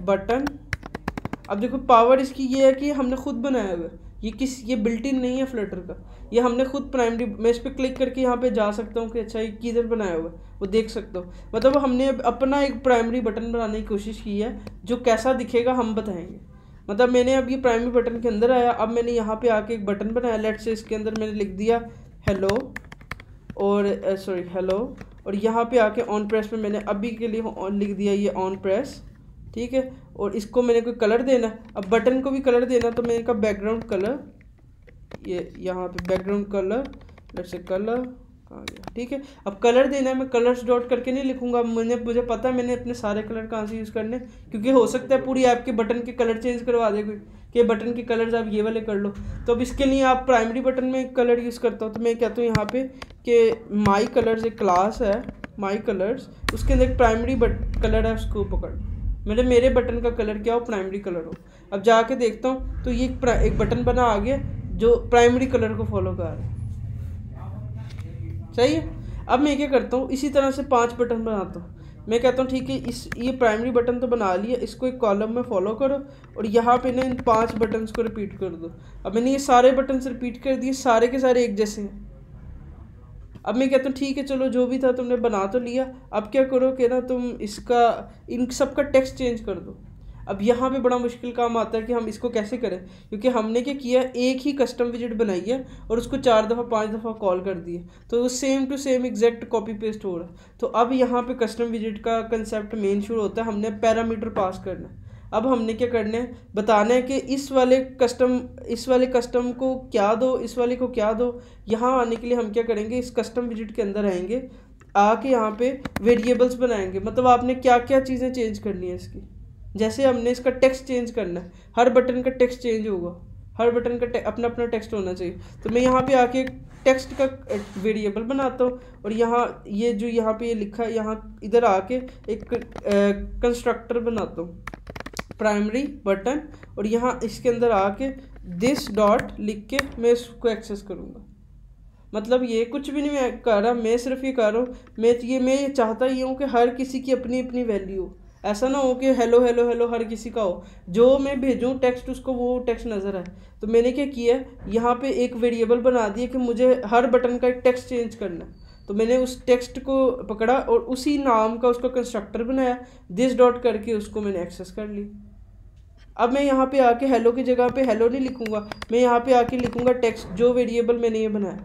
Speaker 1: बटन। अब देखो पावर इसकी ये है कि हमने खुद बनाया हुआ है, ये बिल्ट इन नहीं है फ्लटर का, ये हमने खुद प्राइमरी। मैं इस पर क्लिक करके यहाँ पे जा सकता हूँ कि अच्छा ये किधर बनाया हुआ है, वो देख सकता हूँ। मतलब हमने अपना एक प्राइमरी बटन बनाने की कोशिश की है, जो कैसा दिखेगा हम बताएंगे। मतलब मैंने अब ये प्राइमरी बटन के अंदर आया, अब मैंने यहाँ पे आके एक बटन बनाया, लेट्स से इसके अंदर मैंने लिख दिया हेलो, और यहाँ पे आके ऑन प्रेस में मैंने अभी के लिए लिख दिया ये ऑन प्रेस, ठीक है। और इसको मैंने कोई कलर देना है, अब बटन को भी कलर देना, तो मैंने कहा बैकग्राउंड कलर, ये यहाँ पे background colour, let's say colour कहाँ गया, ठीक है। अब कलर देना है, मैं कलर्स डॉट करके नहीं लिखूंगा, मुझे पता है मैंने अपने सारे कलर कहाँ से यूज़ करने, क्योंकि हो सकता है पूरी ऐप के बटन के कलर चेंज करवा दे कोई, कि बटन के कलर्स आप ये वाले कर लो। तो अब इसके लिए आप प्राइमरी बटन में एक कलर यूज़ करता हूँ, तो मैं कहता हूँ यहाँ पे कि माई कलर्स एक क्लास है, माई कलर्स, उसके अंदर एक प्राइमरी कलर है, उसको पकड़, मतलब मेरे बटन का कलर क्या हो, प्राइमरी कलर हो। अब जाके देखता हूँ तो ये एक बटन बना आ गया जो प्राइमरी कलर को फॉलो कर रहा है, सही है। अब मैं क्या करता हूँ, इसी तरह से 5 बटन बनाता हूँ। मैं कहता हूँ ठीक है, ये प्राइमरी बटन तो बना लिया, इसको एक कॉलम में फॉलो करो, और यहाँ पे ना इन 5 बटन्स को रिपीट कर दो। अब मैंने ये सारे बटन्स रिपीट कर दिए, सारे के सारे एक जैसे हैं। अब मैं कहता हूँ ठीक है चलो, जो भी था तुमने बना तो लिया, अब क्या करो कि ना तुम इन सब का टेक्स्ट चेंज कर दो। अब यहाँ पे बड़ा मुश्किल काम आता है कि हम इसको कैसे करें, क्योंकि हमने क्या किया, एक ही कस्टम विजिट बनाई है और उसको 4 दफ़ा 5 दफ़ा कॉल कर दिए, तो वो same to same exact copy paste हो रहा है। तो अब यहाँ पे कस्टम विजिट का कंसेप्ट मेन शुरू होता है, हमने पैरामीटर पास करना है। अब हमने क्या करना है, बताना है कि इस वाले कस्टम को क्या दो, इस वाले को क्या दो। यहाँ आने के लिए हम क्या करेंगे, इस कस्टम विजिट के अंदर आएंगे, आके यहाँ पे वेरिएबल्स बनाएंगे। मतलब आपने क्या क्या चीज़ें चेंज करनी है इसकी, जैसे हमने इसका टेक्स्ट चेंज करना है, हर बटन का टेक्स्ट चेंज होगा, हर बटन का अपना अपना टेक्स्ट होना चाहिए। तो मैं यहाँ पे आके टेक्स्ट का वेरिएबल बनाता हूँ, और यहाँ ये जो यहाँ पे ये लिखा है, यहाँ इधर आके एक कंस्ट्रक्टर बनाता हूँ प्राइमरी बटन, और यहाँ इसके अंदर आके दिस डॉट लिख के मैं इसको एक्सेस करूँगा। मतलब ये कुछ भी नहीं मैं कर रहा, मैं सिर्फ ये कर रहा हूँ, मैं चाहता ही हूँ कि हर किसी की अपनी अपनी वैल्यू हो। ऐसा ना हो कि हेलो हेलो हेलो हर किसी का हो, जो मैं भेजूँ टेक्स्ट उसको वो टेक्स्ट नज़र आए। तो मैंने क्या किया, यहाँ पे एक वेरिएबल बना दिया कि मुझे हर बटन का एक टेक्स्ट चेंज करना है। तो मैंने उस टेक्स्ट को पकड़ा और उसी नाम का उसका कंस्ट्रक्टर बनाया, दिस डॉट करके उसको मैंने एक्सेस कर ली। अब मैं यहाँ पे आके हेलो की जगह पे हेलो नहीं लिखूंगा, मैं यहाँ पे आके लिखूंगा टेक्स्ट, जो वेरिएबल मैंने ये बनाया।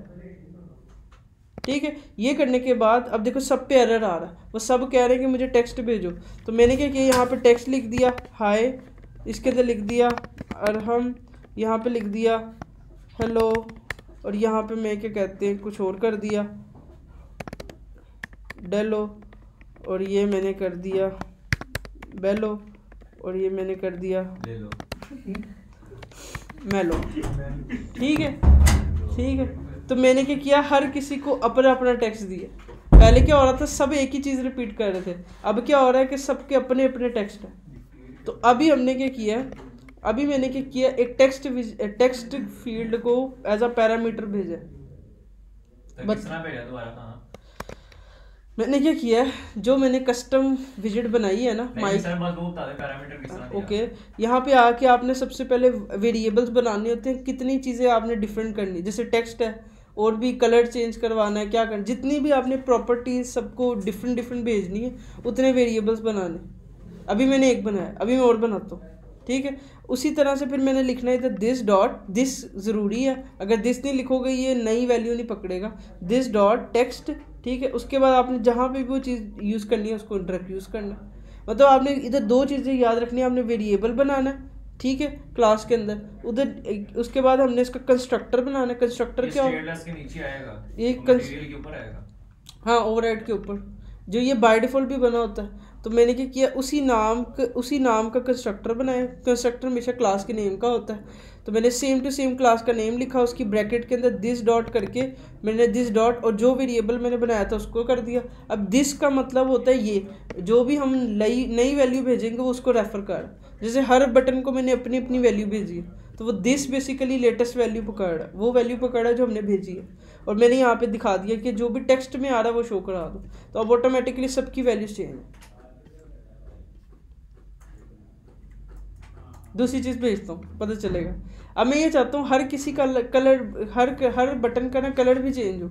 Speaker 1: ठीक है, ये करने के बाद अब देखो सब पे एरर आ रहा है, वो सब कह रहे हैं कि मुझे टेक्स्ट भेजो। तो मैंने क्या किया, यहाँ पे टेक्स्ट लिख दिया हाय, इसके अंदर लिख दिया अरहम, यहाँ पे लिख दिया हेलो, और यहाँ पे मैं क्या कहते हैं कुछ और कर दिया डेलो, और ये मैंने कर दिया बेलो, और ये मैंने कर दिया
Speaker 4: ले लो
Speaker 1: मेलो। ठीक है, ठीक है। तो मैंने क्या किया, हर किसी को अपना अपना टेक्स्ट दिया। पहले क्या हो रहा था, सब एक ही चीज़ रिपीट कर रहे थे, अब क्या हो रहा है कि सबके अपने अपने टेक्स्ट हैं। तो अभी हमने क्या किया, अभी मैंने क्या किया, एक टेक्स्ट फील्ड को एज अ पैरामीटर भेजा। मैंने क्या किया है, जो मैंने कस्टम विजिट बनाई है ना ओके, यहाँ पे आके आपने सबसे पहले वेरिएबल्स बनाने होते हैं, कितनी चीज़ें आपने डिफरेंट करनी, जैसे टेक्स्ट है और भी कलर चेंज करवाना है, क्या करना, जितनी भी आपने प्रॉपर्टीज सबको डिफरेंट डिफरेंट भेजनी है, उतने वेरिएबल्स बनाने। अभी मैंने एक बनाया, अभी मैं और बनाता हूँ। ठीक है, उसी तरह से फिर मैंने लिखना है इधर दिस डॉट, दिस ज़रूरी है, अगर दिस नहीं लिखोगे ये नई वैल्यू नहीं पकड़ेगा, दिस डॉट टेक्स्ट। ठीक है, उसके बाद आपने जहाँ पे भी वो चीज़ यूज़ करनी है उसको डायरेक्ट यूज़ करना है। मतलब आपने इधर दो चीज़ें याद रखनी है, आपने वेरिएबल बनाना है, ठीक है, क्लास के अंदर, उधर उसके बाद हमने इसका कंस्ट्रक्टर बनाना है। कंस्ट्रक्टर क्या होगा,
Speaker 2: के नीचे आएगा,
Speaker 1: ये
Speaker 2: मटेरियल के ऊपर आएगा,
Speaker 1: हाँ ओवरराइड के ऊपर, जो ये बाय डिफ़ॉल्ट भी बना होता है। तो मैंने क्या किया, उसी नाम का कंस्ट्रक्टर बनाया। कंस्ट्रक्टर हमेशा क्लास के नेम का होता है, तो मैंने सेम टू सेम क्लास का नेम लिखा, उसकी ब्रैकेट के अंदर दिस डॉट करके मैंने दिस डॉट, और जो वेरिएबल मैंने बनाया था उसको कर दिया। अब दिस का मतलब होता है ये, जो भी हम नई वैल्यू भेजेंगे वो उसको रेफर कर, जैसे हर बटन को मैंने अपनी अपनी वैल्यू भेजी है, तो वो दिस बेसिकली लेटेस्ट वैल्यू पकड़ा, वो वैल्यू पकड़ा जो हमने भेजी है, और मैंने यहाँ पे दिखा दिया कि जो भी टेक्स्ट में आ रहा है वो शो करा दो, तो अब ऑटोमेटिकली सबकी वैल्यू चेंज है। दूसरी चीज़ भेजता हूँ, पता चलेगा। अब मैं ये चाहता हूँ हर किसी का कलर, हर बटन का ना कलर भी चेंज हो,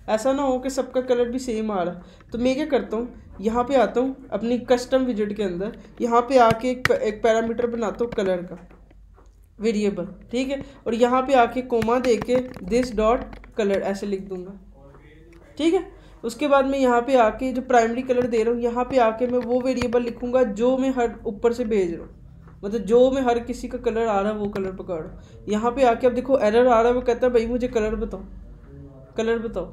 Speaker 1: ऐसा ना हो कि सबका कलर भी सेम आ रहा। तो मैं क्या करता हूँ, यहाँ पे आता हूँ अपनी कस्टम विजेट के अंदर, यहाँ पे आके एक पैरामीटर बनाता हूँ कलर का वेरिएबल। ठीक है, और यहाँ पे आके कोमा दे के दिस डॉट कलर ऐसे लिख दूंगा। ठीक है, उसके बाद मैं यहाँ पे आके जो प्राइमरी कलर दे रहा हूँ, यहाँ पे आके मैं वो वेरिएबल लिखूंगा जो मैं हर ऊपर से भेज रहा हूँ, मतलब जो मैं हर किसी का कलर आ रहा है वो कलर पकड़। यहाँ पे आके अब देखो एरर आ रहा है, वो कहता है भाई मुझे कलर बताओ, कलर बताओ।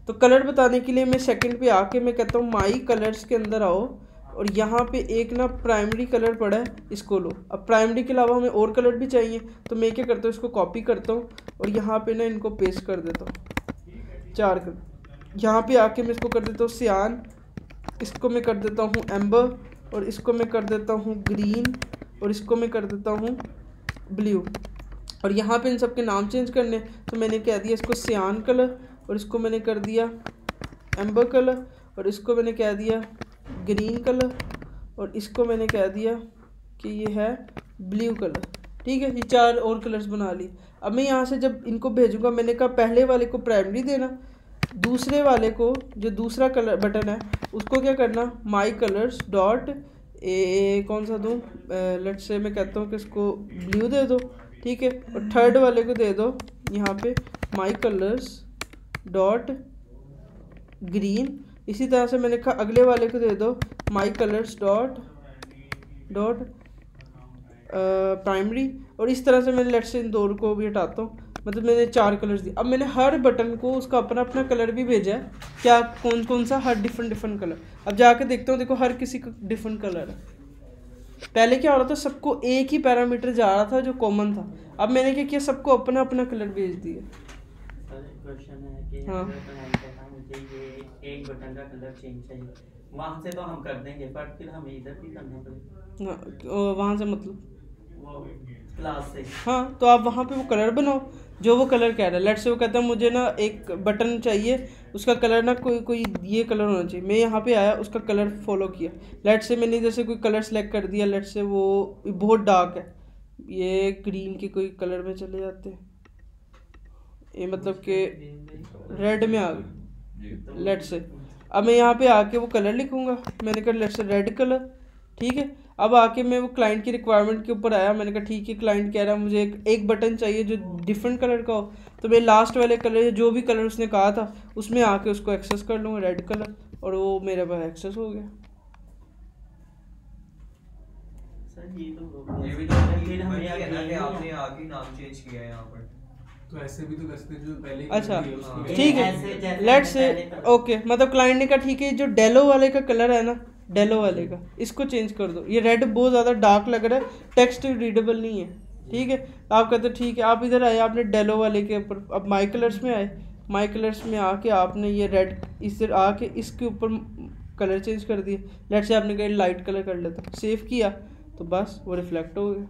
Speaker 1: तो कलर बताने के लिए मैं सेकंड पे आके मैं कहता हूँ माई कलर्स के अंदर आओ, और यहाँ पे एक ना प्राइमरी कलर पड़ा है, इसको लो। अब प्राइमरी के अलावा हमें और कलर भी चाहिए, तो मैं क्या करता हूँ, इसको कॉपी करता हूँ और यहाँ पे ना इनको पेस्ट कर देता हूँ, 4 कलर। यहाँ पे आके मैं इसको कर देता हूँ सियान, इसको मैं कर देता हूँ एम्बर, और इसको मैं कर देता हूँ ग्रीन, और इसको मैं कर देता हूँ ब्लू। और यहाँ पे इन सब के नाम चेंज करने, तो मैंने कह दिया इसको सियान कलर, और इसको मैंने कर दिया एम्बर कलर, और इसको मैंने कह दिया ग्रीन कलर, और इसको मैंने कह दिया कि ये है ब्लू कलर। ठीक है, ये 4 और कलर्स बना लिए। अब मैं यहाँ से जब इनको भेजूँगा, मैंने कहा पहले वाले को प्राइमरी देना, दूसरे वाले को जो दूसरा कलर बटन है उसको क्या करना, माई कलर्स डॉट कौन सा दूँ, लेट से मैं कहता हूँ कि इसको ब्लू दे दो। ठीक है, और थर्ड वाले को दे दो यहाँ पे माई कलर्स डॉट ग्रीन। इसी तरह से मैंने कहा अगले वाले को दे दो माई कलर्स डॉट प्राइमरी। और इस तरह से मैंने लेट से इन 2 को भी हटाता हूँ, मतलब मैंने 4 कलर्स दिए। अब मैंने हर बटन को उसका अपना अपना कलर भी भेजा है, क्या कौन कौन सा, हर डिफरेंट कलर। अब जाके देखता हूँ, देखो हर किसी का डिफरेंट कलर है। पहले क्या हो रहा था, सबको एक ही पैरामीटर जा रहा था जो कॉमन था, अब मैंने क्या किया, सबको अपना अपना कलर भेज दिया।
Speaker 3: क्वेश्चन है कि
Speaker 1: हाँ,
Speaker 3: मुझे ये एक बटन का कलर चेंज चाहिए, वहाँ से तो हम कर देंगे, पर फिर हमें इधर भी करना पड़ेगा।
Speaker 1: वहाँ से मतलब
Speaker 3: वो क्लास से,
Speaker 1: हाँ, तो आप वहाँ पे वो कलर बनाओ जो वो कलर कह रहा है। लेट से वो कहता है मुझे ना एक बटन चाहिए, उसका कलर ना कोई ये कलर होना चाहिए। मैं यहाँ पे आया, उसका कलर फॉलो किया। लेट से मैंने इधर से कोई कलर सेलेक्ट कर दिया, लेट से वो बहुत डार्क है, ये ग्रीन के कोई कलर में चले जाते हैं, ये मतलब कि रेड में आ गए लेट से। अब मैं यहाँ पे आके वो कलर लिखूँगा, मैंने कहा लेट से रेड कलर। ठीक है, अब आके मैं वो क्लाइंट की रिक्वायरमेंट के ऊपर आया, मैंने कहा ठीक है, क्लाइंट कह रहा है मुझे एक बटन चाहिए जो डिफरेंट कलर का हो, तो मैं लास्ट वाले कलर जो भी कलर उसने कहा था उसमें आके उसको एक्सेस कर लूँगा, रेड कलर, और वो मेरे पास एक्सेस हो गया।
Speaker 3: सर ये तो
Speaker 4: ये भी तो
Speaker 3: फिर हमें
Speaker 4: है ना कि
Speaker 3: आगे
Speaker 4: आपने आगे नाम चेंज किया है यहाँ पर।
Speaker 5: तो ऐसे भी तो कर सकते जो पहले
Speaker 1: अच्छा
Speaker 5: उसको
Speaker 1: ठीक
Speaker 3: ऐसे
Speaker 1: है,
Speaker 3: जैसे
Speaker 1: लेट्स से
Speaker 3: पहले कलर।
Speaker 1: ओके, मतलब क्लाइंट ने कहा ठीक है जो डेलो वाले का कलर है ना, डेलो वाले का इसको चेंज कर दो, ये रेड बहुत ज़्यादा डार्क लग रहा है, टेक्स्ट रीडेबल नहीं है, ठीक है। आप कहते ठीक है, आप इधर आए, आपने डेलो वाले के ऊपर, अब माई कलर्स में आए, माई कलर्स में आके आपने ये रेड इधर आके इसके ऊपर कलर चेंज कर दिए, लेट्स से आपने कहा लाइट कलर कर लेता, सेव किया तो बस वो रिफ्लेक्ट हो गया,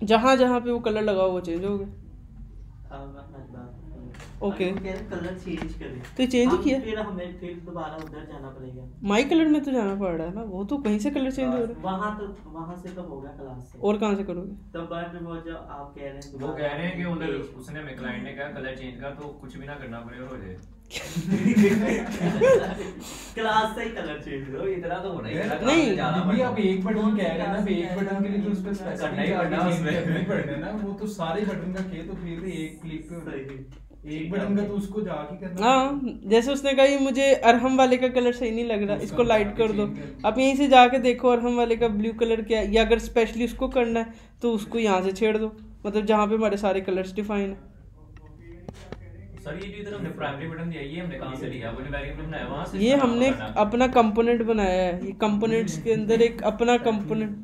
Speaker 1: जहाँ जहाँ पे वो कलर लगा वो चेंज हो गया। ओके।
Speaker 3: कलर चेंज करें
Speaker 1: तो ये चेंज ही किया,
Speaker 3: फिर हमें फिर दोबारा उधर जाना पड़ेगा।
Speaker 1: माई कलर में तो जाना पड़ रहा है ना, वो तो कहीं से कलर चेंज हो रहा है।
Speaker 3: वहाँ से तो होगा क्लास से।
Speaker 1: और कहाँ से करोगे?
Speaker 3: तब बाद में वो जो आप कह रहे हैं
Speaker 2: वो कह रहे हैं कि उधर उसने हमें क्लाइंट ने कहा कलर चेंज कर, तो कुछ भी ना करना पड़े और हो जाए।
Speaker 3: क्लास से ही कलर चेंज करो,
Speaker 2: इतना तो होना ही है।
Speaker 1: नहीं,
Speaker 5: अभी आप एक बटन कह रहे हैं ना, एक बटन के लिए तो उस पे
Speaker 2: करना ही पड़ना उसमें।
Speaker 5: पड़ना ना, वो तो सारे बटन का किए तो फिर एक क्लिक पे होना। एक बटन का तो उसको जाके करना।
Speaker 1: हाँ, जैसे उसने कहा ये मुझे अरहम वाले का कलर सही नहीं लग रहा, इसको लाइट कर दो, आप यहीं से जाके देखो अरहम वाले का ब्लू कलर क्या है, या अगर स्पेशली उसको करना है तो उसको यहाँ से छेड़ दो, मतलब जहाँ पे हमारे सारे कलर्स डिफाइन है।
Speaker 2: सर ये जो इधर हमने प्राइमरी बटन दिया, ये हमने कहाँ से लिया? वो जो वेरिएबल बनाया वहाँ से?
Speaker 1: ये हमने अपना कंपोनेंट बनाया है, ये कंपोनेंट्स के अंदर एक अपना कंपोनेंट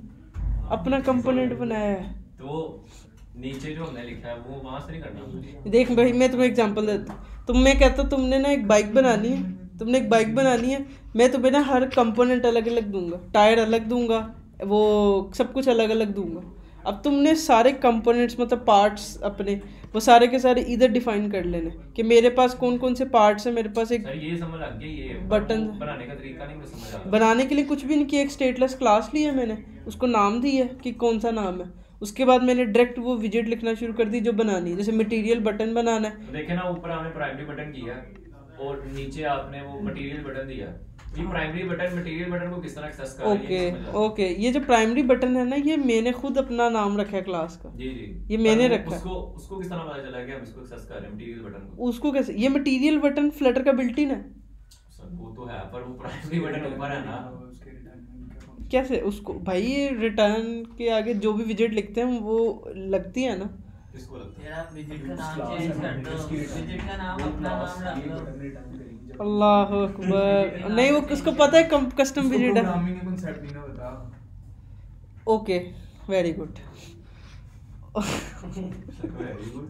Speaker 1: बनाया है।
Speaker 2: तो नीचे जो हमने लिखा है वो वहाँ से नहीं करना।
Speaker 1: देख भाई, मैं तुम्हें एग्जांपल देता हूँ, मैं कहता हूँ तुमने ना एक बाइक बनानी है, तुमने एक बाइक बनानी है, मैं तुम्हें ना हर कंपोनेंट अलग अलग दूंगा, टायर अलग दूंगा, वो सब कुछ अलग अलग दूंगा। अब तुमने सारे कंपोनेंट्स मतलब पार्ट्स अपने वो सारे के सारे इधर डिफाइन कर लेने कि मेरे पास कौन कौन से पार्ट्स हैं, मेरे पास एक
Speaker 2: सर ये समझ लग गया, ये
Speaker 1: बटन
Speaker 2: बनाने का तरीका नहीं मुझे समझ आ रहा।
Speaker 1: बनाने के लिए कुछ भी नहीं किया, एक स्टेटलेस क्लास ली है मैंने, उसको नाम दी है कि कौन सा नाम है, उसके बाद मैंने डायरेक्ट वो विजेट लिखना शुरू कर दी जो बनानी है, जैसे मटेरियल बटन बनाना है।
Speaker 2: तो देखे ना, ऊपर हमने प्राइमरी बटन किया और नीचे आपने वो मटेरियल बटन दिया। ये प्राइमरी बटन मटेरियल बटन को किस तरह एक्सेस कर रही है?
Speaker 1: ओके, ये जो प्राइमरी बटन है ना, ये मैंने खुद अपना नाम रखा है क्लास का।
Speaker 2: जी जी,
Speaker 1: ये मैंने रखा है।
Speaker 2: उसको किस तरह पता चला कि हम इसको एक्सेस कर रहे हैं मटेरियल बटन को?
Speaker 1: उसको कैसे? ये मटेरियल बटन फ्लटर का बिल्ट इन है।
Speaker 2: सर वो तो है, पर वो प्राइमरी बटन ऊपर है ना।
Speaker 1: कैसे उसको भाई, ये रिटर्न के आगे जो भी विजेट लिखते हैं वो लगती है ना।
Speaker 2: इसको लगता है
Speaker 3: यार आप विजिट का नाम चेंज कर दो, विजिट का नाम अपना नाम रख लो।
Speaker 1: अल्लाह अकबर, नहीं वो उसको पता है कस्टम विजेट है।
Speaker 5: प्रोग्रामिंग का कांसेप्ट नहीं ना बता।
Speaker 1: Okay, very good.
Speaker 2: Very good,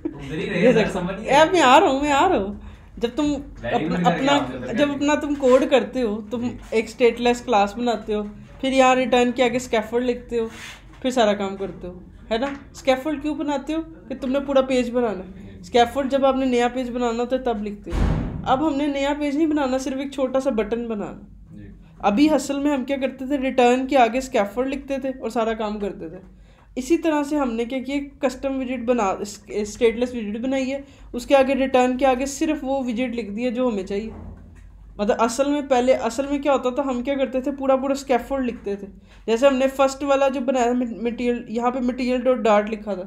Speaker 2: तुम इधर ही रहे सर, समझ नहीं
Speaker 1: मैं आ रहा हूँ। जब तुम अपना तुम कोड करते हो, तुम एक स्टेटलेस क्लास बनाते हो, फिर यहाँ रिटर्न के आगे स्कैफोल्ड लिखते हो, फिर सारा काम करते हो, है ना। स्कैफोल्ड क्यों बनाते हो? कि तुमने पूरा पेज बनाना है। स्कैफोल्ड जब आपने नया पेज बनाना होता है तब लिखते हो। अब हमने नया पेज नहीं बनाना, सिर्फ एक छोटा सा बटन बनाना। अभी हसल में हम क्या करते थे, रिटर्न के आगे स्कैफोल्ड लिखते थे और सारा काम करते थे। इसी तरह से हमने क्या किया, कस्टम विजेट बना, स्टेटलेस विजेट बनाई है, उसके आगे रिटर्न के आगे सिर्फ वो विजेट लिख दिया जो हमें चाहिए। मतलब असल में क्या होता था, हम क्या करते थे, पूरा स्कैफोल्ड लिखते थे। जैसे हमने फर्स्ट वाला जो बनाया मटेरियल, यहाँ पे मटेरियल डॉट डार्ट लिखा था,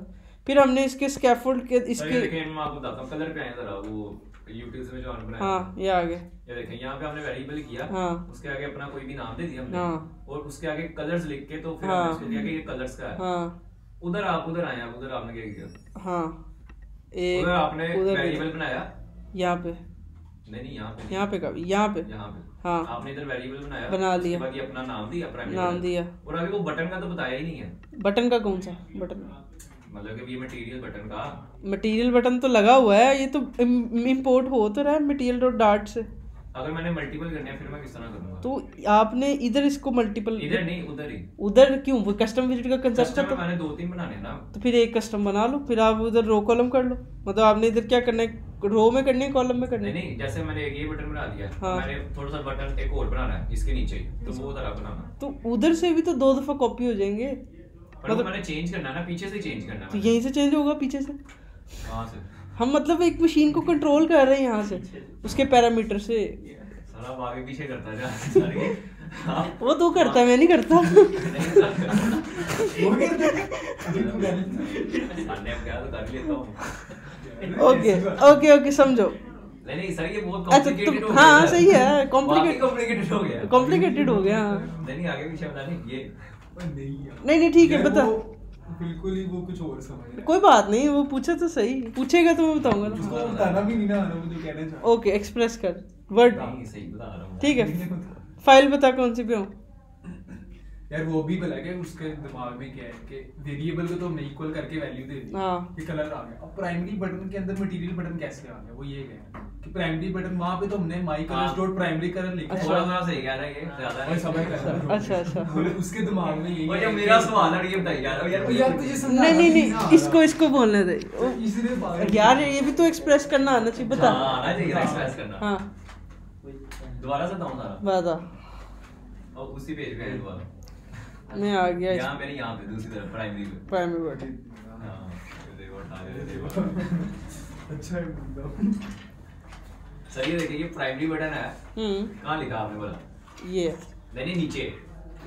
Speaker 1: फिर हमने इसके स्कैफोल्ड के इसके
Speaker 2: मैं आपको बताता हूं, कलर पे आए जरा वो यूटिल्स में जो हमने बनाया।
Speaker 1: हाँ, ये आ गया,
Speaker 2: ये देखें, यहाँ पे हमने वेरिएबल किया,
Speaker 1: हाँ,
Speaker 2: उसके आगे अपना कोई भी नाम दे दिया हमने,
Speaker 1: हाँ,
Speaker 2: और उसके आगे कलर्स लिख के तो फिर
Speaker 1: हाँ,
Speaker 2: हमने इसको दिया कि ये कलर्स का है।
Speaker 1: हाँ,
Speaker 2: उधर आए, आप उधर आपने क्या किया?
Speaker 1: हाँ,
Speaker 2: उधर आपने वेरिएबल बनाया,
Speaker 1: यहाँ पे
Speaker 2: नहीं यहाँ पे
Speaker 1: यहाँ पे हाँ,
Speaker 2: आपने इधर वेरिएबल बनाया,
Speaker 1: बना लिया,
Speaker 2: बाकी अपना नाम दिया, प्राइमरी
Speaker 1: नाम दिया, और
Speaker 2: आगे वो बटन का तो बताया ही नहीं है।
Speaker 1: बटन का कौन सा बटन?
Speaker 2: मतलब कि ये मटेरियल बटन का
Speaker 1: मटेरियल बटन तो लगा हुआ है, ये तो इंपोर्ट हो तो रहा है मटेरियल डॉट डार्ट से।
Speaker 2: अगर मैंने मल्टीपल करने हैं फिर मैं किस तरह करूंगा?
Speaker 1: तो आपने इधर इसको मल्टीपल,
Speaker 2: इधर नहीं उधर ही।
Speaker 1: उधर क्यों? वो कस्टम विजेट का कंसेप्ट है, तो
Speaker 2: मैंने 2-3 बनाने हैं ना,
Speaker 1: तो फिर एक कस्टम बना लो, फिर आप उधर रो कॉलम कर लो। मतलब आपने इधर क्या करना है, रो में करनी है, कॉलम में करनी है?
Speaker 2: नहीं, जैसे मैंने एक ये बटन बना दिया,
Speaker 1: हाँ,
Speaker 2: मैंने थोड़ा सा बटन एक और बनाना है इसके नीचे, तो वो तरह बनाना,
Speaker 1: तो उधर से भी तो 2 दफा कॉपी हो जाएंगे।
Speaker 2: मतलब मैंने चेंज करना है ना, पीछे से चेंज करना है,
Speaker 1: तो यहीं से चेंज होगा, पीछे से।
Speaker 2: कहां से?
Speaker 1: हम मतलब एक मशीन को कंट्रोल कर रहे हैं यहाँ से, उसके पैरामीटर से।
Speaker 2: साला अब आगे पीछे करता जा सारी
Speaker 1: वो तू करता है, मैं नहीं करता।
Speaker 5: वो
Speaker 2: सामने अब क्या तो कर लेता हूँ।
Speaker 1: ओके ओके समझो।
Speaker 2: नहीं सर ये बहुत
Speaker 1: अच्छा
Speaker 2: कॉम्प्लिकेटेड
Speaker 1: तुम
Speaker 2: हो गया।
Speaker 1: हाँ सही है,
Speaker 2: कॉम्प्लिकेटेड हो गया।
Speaker 1: कॉम्प्लिकेटेड हो गया।
Speaker 2: नहीं आगे पीछे पता नहीं ये
Speaker 1: नहीं ठीक है, बता।
Speaker 5: बिल्कुल ही वो कुछ और समझ रहा है।
Speaker 1: कोई बात नहीं, वो पूछे तो सही, पूछेगा तो मैं बताऊंगा ना।
Speaker 5: उसको बताना भी नहीं ना आना, वो जो कहना चाह
Speaker 1: ओके एक्सप्रेस कर वर्ड।
Speaker 2: नहीं सही बता रहा हूँ।
Speaker 1: ठीक है, फाइल बता कौन सी पे हो।
Speaker 5: यार वो भी भला के उसके दिमाग में क्या है कि वेरिएबल को तो हमने इक्वल करके वैल्यू दे दी,
Speaker 1: हाँ।
Speaker 5: कि कलर आ गया। अब प्राइमरी बटन के अंदर मटेरियल बटन कैसे आ गया, वो ये है कि प्राइमरी बटन वहां पे तो हमने my colours dot primary colour लिखा है।
Speaker 2: थोड़ा थोड़ा सही कह रहा है ये ज्यादा
Speaker 5: और समझ कर
Speaker 1: अच्छा
Speaker 5: उसके दिमाग में यही
Speaker 2: और
Speaker 5: है
Speaker 2: जब
Speaker 5: कि-
Speaker 2: मेरा सवाल है ये बताइए
Speaker 5: यार तुझे समझाना
Speaker 1: नहीं
Speaker 5: भी ना आ
Speaker 1: इसको बोलने दे।
Speaker 5: रहा। इसलिए पागल-
Speaker 1: यार ये भी तो एक्सप्रेस करना आना चाहिए, बता।
Speaker 2: हाँ आना चाहिए एक्सप्रेस करना।
Speaker 1: हाँ
Speaker 2: दोबारा से बताऊँ सारा
Speaker 1: बता।
Speaker 2: और उसी पेज पे है दोबारा।
Speaker 1: मैं आ गया
Speaker 2: यहाँ मेरे यहाँ पे दूसरी तरफ प्राइमरी पे।
Speaker 1: Primary word.
Speaker 2: हाँ देखो उठा दे देखो।
Speaker 5: अच्छा है बंदा।
Speaker 2: सर ये देखिए ये प्राइमरी बटन है। कहाँ लिखा आपने बोला?
Speaker 1: ये
Speaker 2: नहीं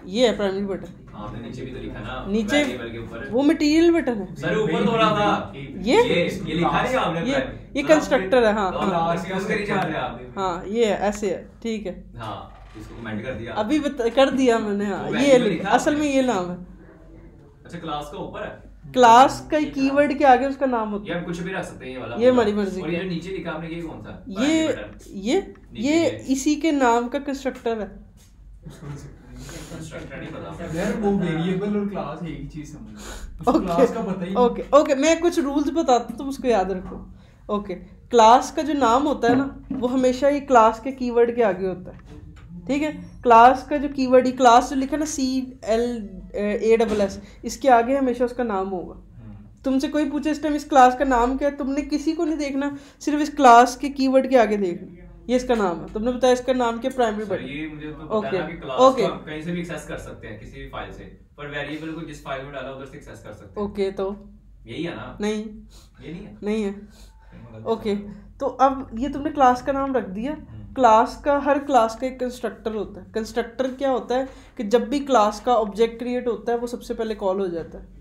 Speaker 2: ये
Speaker 1: है प्राइमरी बटन।
Speaker 2: आपने नीचे भी तो लिखा ना
Speaker 1: नीचे
Speaker 2: वेरिएबल के ऊपर।
Speaker 1: वो मटेरियल बटन है।
Speaker 2: सर ऊपर थोड़ा था
Speaker 1: ये
Speaker 2: लिखा नहीं आपने
Speaker 1: ये कंस्ट्रक्टर है। हाँ
Speaker 2: क्लास के उसके नीचे आ गया आप।
Speaker 1: हाँ ये है, ऐसे है, ठीक है।
Speaker 2: हाँ इसको कमेंट कर दिया
Speaker 1: अभी कर दिया मैंने। हाँ
Speaker 2: वो
Speaker 1: ये
Speaker 2: value लिखा
Speaker 1: असल में ये नाम है।
Speaker 2: अच्छा क्लास का ऊपर है।
Speaker 1: क्लास का कीवर्ड के आगे उसका नाम होता
Speaker 2: ये हम कुछ भी रख सकते हैं ये वाला।
Speaker 1: ये हमारी मर्जी
Speaker 2: और
Speaker 1: का।
Speaker 2: ये जो नीचे लिखा आपने ये कौन सा?
Speaker 1: है। ये
Speaker 2: नीचे ये।
Speaker 1: इसी के नाम का कंस्ट्रक्टर है।
Speaker 2: कंस्ट्रक्टर नहीं पता।
Speaker 5: यार वो वेरिएबल और क्लास एक ही चीज समझ उसको क्लास का पता ही नहीं।
Speaker 1: ओके मैं कुछ रूल्स बताता हूँ, तुम उसको याद रखो। ओके क्लास का जो नाम होता है ना, वो हमेशा ये क्लास के कीवर्ड के आगे होता है, ठीक है। क्लास का जो कीवर्ड, ही क्लास जो लिखा है ना CLASS, इसके आगे हमेशा उसका नाम होगा। तुमसे कोई पूछे इस टाइम इस क्लास का नाम क्या है, तुमने किसी को नहीं देखना, सिर्फ इस क्लास के कीवर्ड के आगे देखना, ये इसका नाम है। तुमने बताया इसका नाम क्या? Primary
Speaker 2: sir
Speaker 1: button.
Speaker 2: ये मुझे तो पता है ना कि क्लास
Speaker 1: ओके।
Speaker 2: को आप कहीं से भी एक्सेस कर सकते हैं किसी भी फाइल से, पर वेरिएबल को जिस फाइल में डाला उधर से एक्सेस कर सकते हैं।
Speaker 1: ओके तो
Speaker 2: यही है ना?
Speaker 1: नहीं
Speaker 2: ये नहीं है?
Speaker 1: नहीं है। ओके तो अब ये तुमने क्लास का नाम रख दिया। क्लास का, हर क्लास का एक कंस्ट्रक्टर होता है। कंस्ट्रक्टर क्या होता है कि जब भी क्लास का ऑब्जेक्ट क्रिएट होता है वो सबसे पहले कॉल हो जाता है।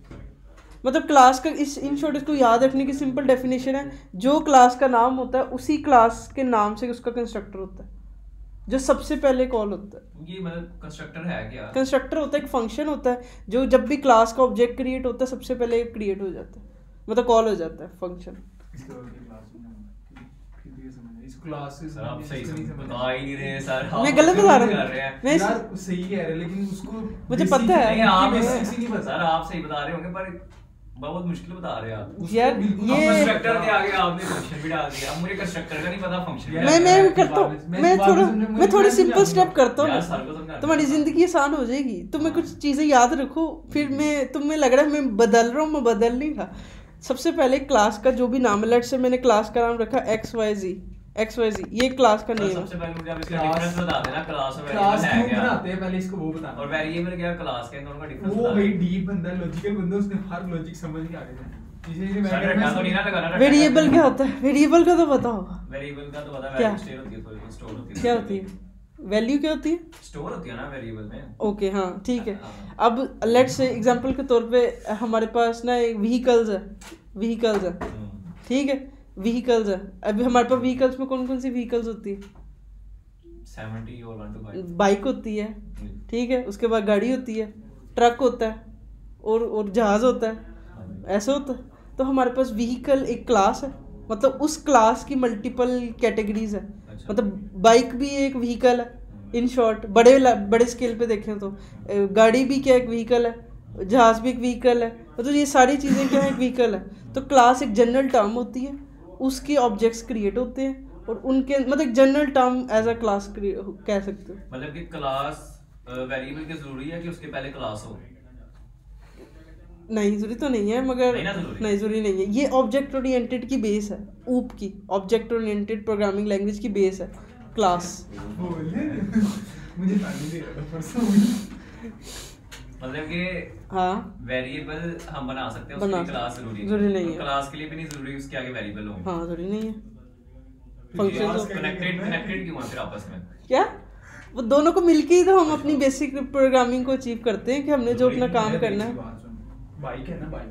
Speaker 1: मतलब क्लास का इस इन शॉर्ट इसको याद रखने की सिंपल डेफिनेशन है, जो क्लास का नाम होता है उसी क्लास के नाम से उसका कंस्ट्रक्टर होता है, जो सबसे पहले कॉल होता है।
Speaker 2: ये मतलब कंस्ट्रक्टर है क्या?
Speaker 1: कंस्ट्रक्टर होता है एक फंक्शन होता है जो जब भी क्लास का ऑब्जेक्ट क्रिएट होता है सबसे पहले क्रिएट हो जाता है, मतलब कॉल हो जाता है फंक्शन।
Speaker 5: इसके बाद की क्लास में फिर ये समझ इस क्लास से
Speaker 2: सर आप सही
Speaker 5: नहीं
Speaker 2: बता ही नहीं रहे सर।
Speaker 1: मैं गलत बता रहा
Speaker 2: कर
Speaker 1: हूँ।
Speaker 2: रहे हैं।
Speaker 1: मैं
Speaker 5: यार सही कह रहे हैं, लेकिन उसको
Speaker 1: मुझे पता है।
Speaker 2: नहीं आप
Speaker 5: बेसिक्स ही नहीं पता।
Speaker 2: सर आप सही बता रहे होंगे पर बहुत मुश्किल बता रहे हैं आप।
Speaker 1: यार
Speaker 5: बिल्कुल
Speaker 1: ये
Speaker 2: कंस्ट्रक्टर के आगे आपने फंक्शन भी डाल दिया। अब मुझे कंस्ट्रक्टर का नहीं पता फंक्शन
Speaker 5: यार,
Speaker 1: मैं करता हूँ, मैं थोड़ी सिंपल स्टेप करता हूँ
Speaker 2: यार
Speaker 1: ना,
Speaker 2: सर को समझा
Speaker 1: तुम्हारी जिंदगी आसान हो जाएगी। तुम्हें कुछ चीजें याद रखो, फिर तुम्हें लग रहा है मैं बदल रहा हूँ, मैं बदल नहीं रहा। सबसे पहले क्लास का जो भी नाम है, लेट से मैंने क्लास का नाम रखा XYZ, ये क्लास का नेम है।
Speaker 2: सबसे पहले मुझे आप इसका डिफरेंस बता देना, क्लास और
Speaker 5: क्लास
Speaker 2: वेरिएबल है
Speaker 5: क्यों
Speaker 2: क्या?
Speaker 5: बनाते हैं पहले इसको वो बताना।
Speaker 2: और वेरिएबल क्या क्लास के दोनों का डिफरेंस
Speaker 5: वो
Speaker 2: बता
Speaker 5: भाई
Speaker 2: देना।
Speaker 5: डीप बंदा, लॉजिकल बंदा, उसने हर लॉजिक समझ के आगे जाना। इसीलिए मैं
Speaker 2: सर रट्टा तो नहीं ना लगाना?
Speaker 1: वेरिएबल क्या होता है? वेरिएबल का तो पता होगा।
Speaker 2: वेरिएबल का तो पता है,
Speaker 1: क्या?
Speaker 2: वैल्यू स्टोर होती है, सॉरी स्टोर होती है।
Speaker 1: क्या होती है? वैल्यू क्या होती है?
Speaker 2: स्टोर होती है ना वेरिएबल में।
Speaker 1: ओके हाँ ठीक है। अब लेट्स से एग्जांपल के तौर पे हमारे पास ना एक व्हीकल्स है, ठीक है, व्हीकल्स है। अभी हमारे पास व्हीकल्स में कौन कौन सी व्हीकल्स होती है?
Speaker 2: 70 और 1 to 5
Speaker 1: बाइक होती है, ठीक है, उसके बाद गाड़ी होती है, ट्रक होता है और जहाज होता है, ऐसे होता है। तो हमारे पास व्हीकल एक क्लास है, मतलब उस क्लास की मल्टीपल कैटेगरीज है।
Speaker 2: अच्छा।
Speaker 1: मतलब बाइक भी एक व्हीकल है इन शॉर्ट, बड़े स्केल पे देखें तो गाड़ी भी क्या एक व्हीकल है, जहाज भी एक व्हीकल है, मतलब ये सारी चीज़ें क्या है एक व्हीकल है। तो क्लास एक जनरल टर्म होती है, उसके ऑब्जेक्ट्स क्रिएट होते हैं और उनके मतलब एक general term as a class कह सकते हो।
Speaker 2: मतलब कि क्लास वेरिएबल की जरूरी है कि उसके पहले क्लास हो?
Speaker 1: नहीं जरूरी तो नहीं है, मगर
Speaker 2: नहीं ना जरूरी।
Speaker 1: नहीं जरूरी नहीं है। ये ऑब्जेक्ट ओरिएंटेड की बेस है, ऊप की ऑब्जेक्ट ओरिएंटेड प्रोग्रामिंग लैंग्वेज की बेस है क्लास।
Speaker 5: बोले मुझे पानी दे रहा था परसों।
Speaker 2: मतलब कि
Speaker 1: हाँ
Speaker 2: वेरिएबल हम बना सकते हैं,
Speaker 1: बना
Speaker 2: उसकी क्लास जरूरी
Speaker 1: जरूरी नहीं है।
Speaker 2: क्लास के लिए भी नहीं जरूरी उसके आगे वेरिएबल हो।
Speaker 1: हाँ जरूरी नहीं है। फंक्शन तो
Speaker 2: कनेक्टेड क्यों है फिर आपस में?
Speaker 1: क्या वो दोनों को मिलके ही तो हम अपनी बेसिक प्रोग्रामिंग को अचीव करते हैं कि हमने जो अपना काम करना है।
Speaker 5: बाइक है ना, बाइक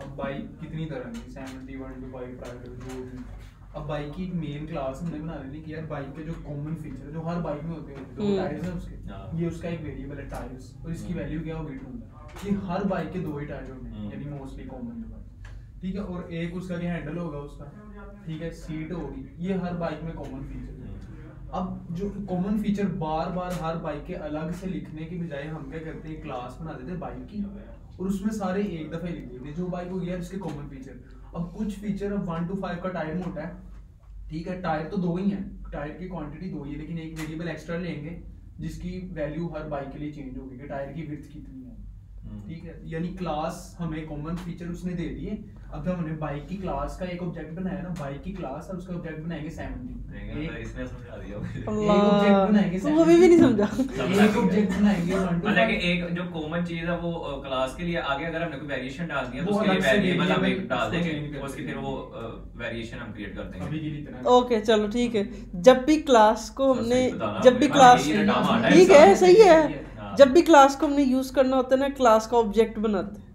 Speaker 5: अब बाइक कितनी तरह की 71 to 5 प्राइवेट जो भी। अब बाइक की एक मेन क्लास हमने बना ली कि यार बाइक के जो कॉमन फीचर जो हर बाइक में होते हैं, दो टायर्स हैं उसके, ये उसका एक वेरिएबल है टायर्स, और इसकी वैल्यू क्या होगी 2। कि हर बाइक के 2 ही टायर होंगे यानी मोस्टली कॉमन जो बाइक, ठीक है। और एक उसका क्या हैंडल होगा उसका, ठीक है, सीट होगी, ये हर बाइक में कॉमन फीचर है। अब जो कॉमन फीचर बार बार हर बाइक के अलग से लिखने के बजाय हम क्या करते हैं, क्लास बना देते हैं बाइक की और उसमें सारे एक दफे लिख देते हैं जो बाइक हो गया उसके कॉमन फीचर। अब कुछ फीचर, अब 1 to 5 का टायर मोटा है, ठीक है, टायर तो 2 ही हैं, टायर की क्वांटिटी 2 ही है, लेकिन एक वेरिएबल एक्स्ट्रा लेंगे जिसकी वैल्यू हर बाइक के लिए चेंज होगी कि टायर की विड्थ कितनी है, ठीक है। यानी क्लास हमें कॉमन फीचर उसने दे दिए। अब जब हमने बाइक की क्लास का एक ऑब्जेक्ट बनाया ना, बाइक की क्लास, अब उसका ऑब्जेक्ट बनाएंगे 70।
Speaker 2: इसने समझा दिया
Speaker 5: एक ऑब्जेक्ट बनाएंगे,
Speaker 1: वो भी नहीं समझा।
Speaker 5: एक ऑब्जेक्ट बनाएंगे 1 to 5।
Speaker 2: मतलब कि एक जो कॉमन चीज है वो क्लास के लिए, आगे अगर हमने कोई वेरिएशन डाल दिया तो उसके लिए वेरिएबल हम एक डाल देंगे, उसकी फिर वो वेरिएशन हम क्रिएट कर देंगे।
Speaker 5: अभी के लिए इतना।
Speaker 1: ओके चलो ठीक है। जब भी क्लास को हमने, जब भी क्लास, ठीक है सही है, जब भी क्लास को हमने यूज करना होता है ना, क्लास का ऑब्जेक्ट बनाते हैं।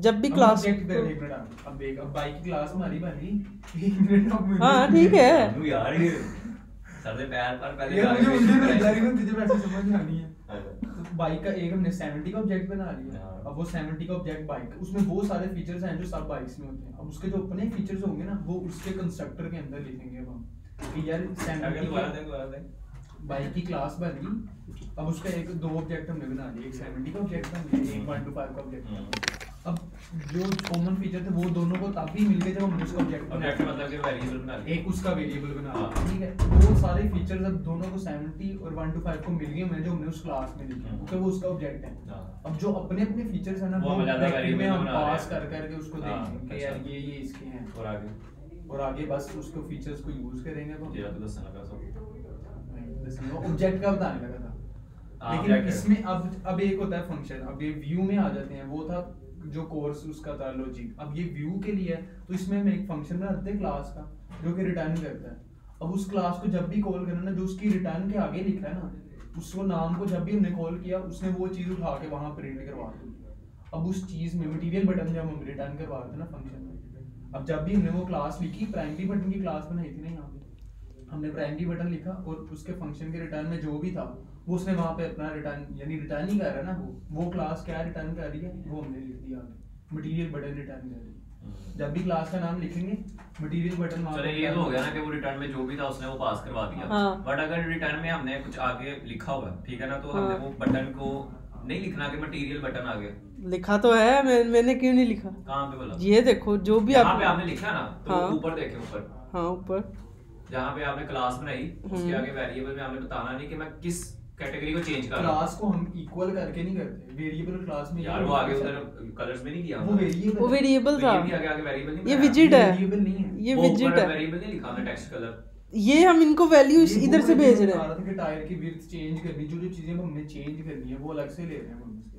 Speaker 1: जब भी क्लास,
Speaker 5: अब एक बाइक की क्लास हमारी बनी 1 मिनट।
Speaker 1: हाँ ठीक है
Speaker 2: यार ये सर दे पैर पर पहले
Speaker 5: यार मुझे वैसे समझ में आनी है। तो बाइक का एक हमने 70 का ऑब्जेक्ट बना लिया। अब वो 70 का ऑब्जेक्ट बाइक, उसमें वो सारे फीचर्स हैं जो सब बाइक्स में होते हैं। अब उसके जो अपने फीचर्स होंगे ना, वो उसके कंस्ट्रक्टर के अंदर लिखेंगे अब हम कि यार 70 बाइक की क्लास बन गई। अब उसका एक 2 ऑब्जेक्ट हमने बना लिए, एक 70 का ऑब्जेक्ट बन गया, एक 1 to 5 का ऑब्जेक्ट। अब जो कॉमन फीचर थे वो दोनों को तभी मिल गए जब हमने उसका ऑब्जेक्ट
Speaker 2: मतलब कि वेरिएबल बना लिया,
Speaker 5: एक उसका वेरिएबल बना, ठीक है। वो सारे फीचर्स अब दोनों को 70 और 1 to 5 को मिल गए मैं जो हमने उस क्लास में लिखे, तो वो उसका ऑब्जेक्ट है। अब जो अपने अपने फीचर्स है ना, वो वेरिएबल में हम पास कर करके उसको देंगे कि यार ये इसके हैं, और आगे बस उसको फीचर्स को यूज करेंगे। तो
Speaker 2: ये तो दसना लगा सब
Speaker 5: ऑब्जेक्ट का बताने लगा था, लेकिन इसमें अब एक होता है फंक्शन। अब ये व्यू में आ जाते हैं, वो था जो कोर्स उसका था लॉजिक। अब ये व्यू के लिए है, तो इसमें हम एक फंक्शन बनाते हैं क्लास का जो कि रिटर्न करता है। अब उस क्लास को जब भी कॉल करना ना, जो उसकी रिटर्न के आगे लिखा है ना, उसको नाम को जब भी हमने कॉल किया, उसने वो चीज उठा के वहां प्रिंट करवा दी। अब उस चीज में मटेरियल बटन जब हम रिटर्न करवाते हैं ना फंक्शन में, अब जब भी हमने वो क्लास लिखी, प्राइमरी बटन की क्लास बनाई थी ना, यहाँ पे हमने प्राइमरी बटन लिखा और उसके फंक्शन के रिटर्न में जो भी था वो उसने वहां पे अपना रिटर्न, यानी रिटर्न ही कर रहा है ना, वो क्लास क्या रिटर्न कर रही है वो हमने लिख दिया, मटेरियल बटन रिटर्न कर रही है। जब भी क्लास का नाम लिखेंगे मटेरियल बटन वहां
Speaker 2: पे, ये तो हो गया ना कि वो रिटर्न में जो भी था उसने वो पास करवा दिया। बट अगर रिटर्न में हमने कुछ आगे लिखा हुआ है, ठीक है ना, तो हमने वो बटन को नहीं लिखना कि मटेरियल बटन आ गया।
Speaker 1: लिखा तो है, मैंने क्यों नहीं लिखा?
Speaker 2: कहां पे बोला?
Speaker 1: ये देखो जो भी
Speaker 2: यहाँ पे आपने लिखा ना, तो ऊपर देखें, ऊपर,
Speaker 1: हाँ ऊपर
Speaker 2: जहाँ पे आपने क्लास बनाई उसके आगे वेरिएबल में आपने बताना नहीं कि मैं किस कैटेगरी को चेंज कर रहा हूं।
Speaker 5: क्लास को हम इक्वल करके नहीं करते, वेरिएबल क्लास में
Speaker 2: यार वो आगे उधर कलर्स में नहीं किया,
Speaker 1: वो वेरिएबल था,
Speaker 2: ये भी आगे वेरिएबल नहीं,
Speaker 1: ये विजिट है,
Speaker 5: वेरिएबल नहीं है,
Speaker 1: ये विजिट है,
Speaker 2: वेरिएबल नहीं लिखा हमने, टेक्स्ट कलर।
Speaker 1: ये हम इनको वैल्यू इधर से भेज रहे हैं
Speaker 5: कि टायर की विड्थ चेंज करनी, जो जो चीजें हमने चेंज करनी है वो अलग से ले रहे हैं हम उसके।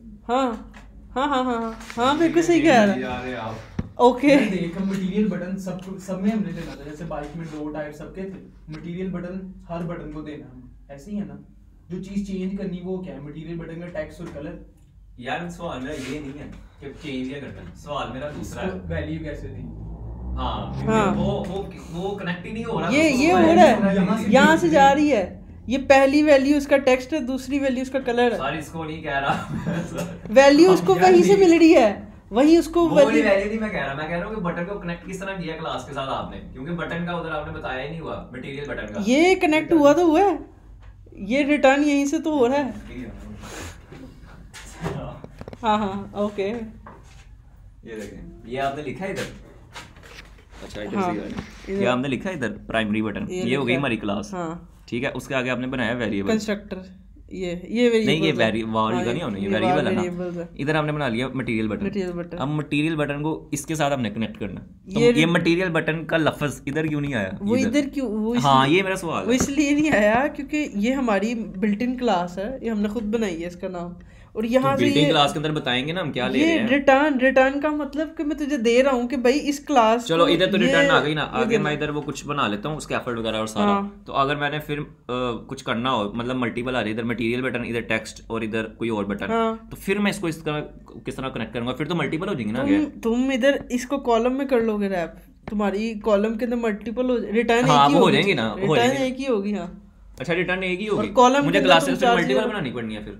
Speaker 1: हाँ बिल्कुल सही कह रहा है। ओके
Speaker 5: देख, मटेरियल बटन सब में हमने देना था, जैसे बाइक में 2 टायर सबके थे, मटेरियल बटन हर बटन को देना है, ऐसे ही है ना। जो चीज चेंज करनी वो क्या है, मटेरियल बटन का टेक्स्ट और कलर।
Speaker 2: यार सवाल मेरा ये नहीं है कि चेंज या करना, सवाल मेरा दूसरा है,
Speaker 5: वैल्यू कैसे दी।
Speaker 2: हाँ वो कनेक्ट ही नहीं हो रहा,
Speaker 1: ये हो रहा है, यहाँ से जा रही है, ये पहली वैल्यू उसका टेक्स्ट है, दूसरी वैल्यू उसका कलर है।
Speaker 2: सर इसको नहीं कह रहा,
Speaker 1: वैल्यू उसको वहीं से मिल रही है, वही उसको
Speaker 2: वैल्यू नहीं मैं कह रहा हूँ कि बटन को कनेक्ट किस तरह किया क्लास के साथ आपने, क्योंकि बटन का उधर आपने बताया ही नहीं हुआ, मटेरियल बटन का।
Speaker 1: ये कनेक्ट हुआ तो हुआ है, ये रिटर्न यहीं से तो हो रहा है। हाँ ओके,
Speaker 2: ये देखें, ये आपने लिखा है इधर, अच्छा ये आपने लिखा है इधर प्राइमरी बटन, ये हो गई हमारी क्लास, ठीक है। उसके आगे आपने बनाया वेरिएबल
Speaker 1: कंस्ट्रक्टर, ये
Speaker 2: नहीं, ये वेरिएबल का नहीं होना, ये वेरिएबल है ना। इधर हमने बना लिया मटेरियल बटन। अब मटेरियल बटन को इसके साथ हमने कनेक्ट करना, तो ये मटेरियल बटन का लफ्ज इधर क्यों नहीं आया?
Speaker 1: वो इधर क्यों?
Speaker 2: हाँ ये मेरा सवाल
Speaker 1: वो इसलिए नहीं आया क्योंकि ये हमारी बिल्ट इन क्लास है, ये हमने खुद बनाई है इसका नाम, और यहाँ से
Speaker 2: ये क्लास के अंदर बताएंगे ना हम क्या ले रहे हैं।
Speaker 1: रिटर्न का मतलब कि मैं तुझे दे रहा हूँ कि भाई इस क्लास,
Speaker 2: चलो इधर तो रिटर्न आ गई ना, आगे मैं इधर वो कुछ बना लेता हूँ स्कैफोल्ड वगैरह और सारा। तो अगर मैंने फिर कुछ करना हो, मतलब मल्टीपल आ रही है, इधर मटेरियल बटन, इधर टेक्स्ट और इधर कोई और बटन, तो फिर मैं इसको इस तरह किस तरह कनेक्ट करूंगा, फिर तो मल्टीपल हो जाएंगे ना।
Speaker 1: तुम इधर इसको कॉलम में कर लोगे रैप, तुम्हारी कॉलम के अंदर मल्टीपल हो, रिटर्न
Speaker 2: हो जाएंगी ना,
Speaker 1: रिटर्न एक ही होगी। हाँ
Speaker 2: अच्छा, रिटर्न एक ही होगी।
Speaker 1: कॉलम
Speaker 2: मुझे क्लासेस में मल्टीपल बनानी पड़नी है, फिर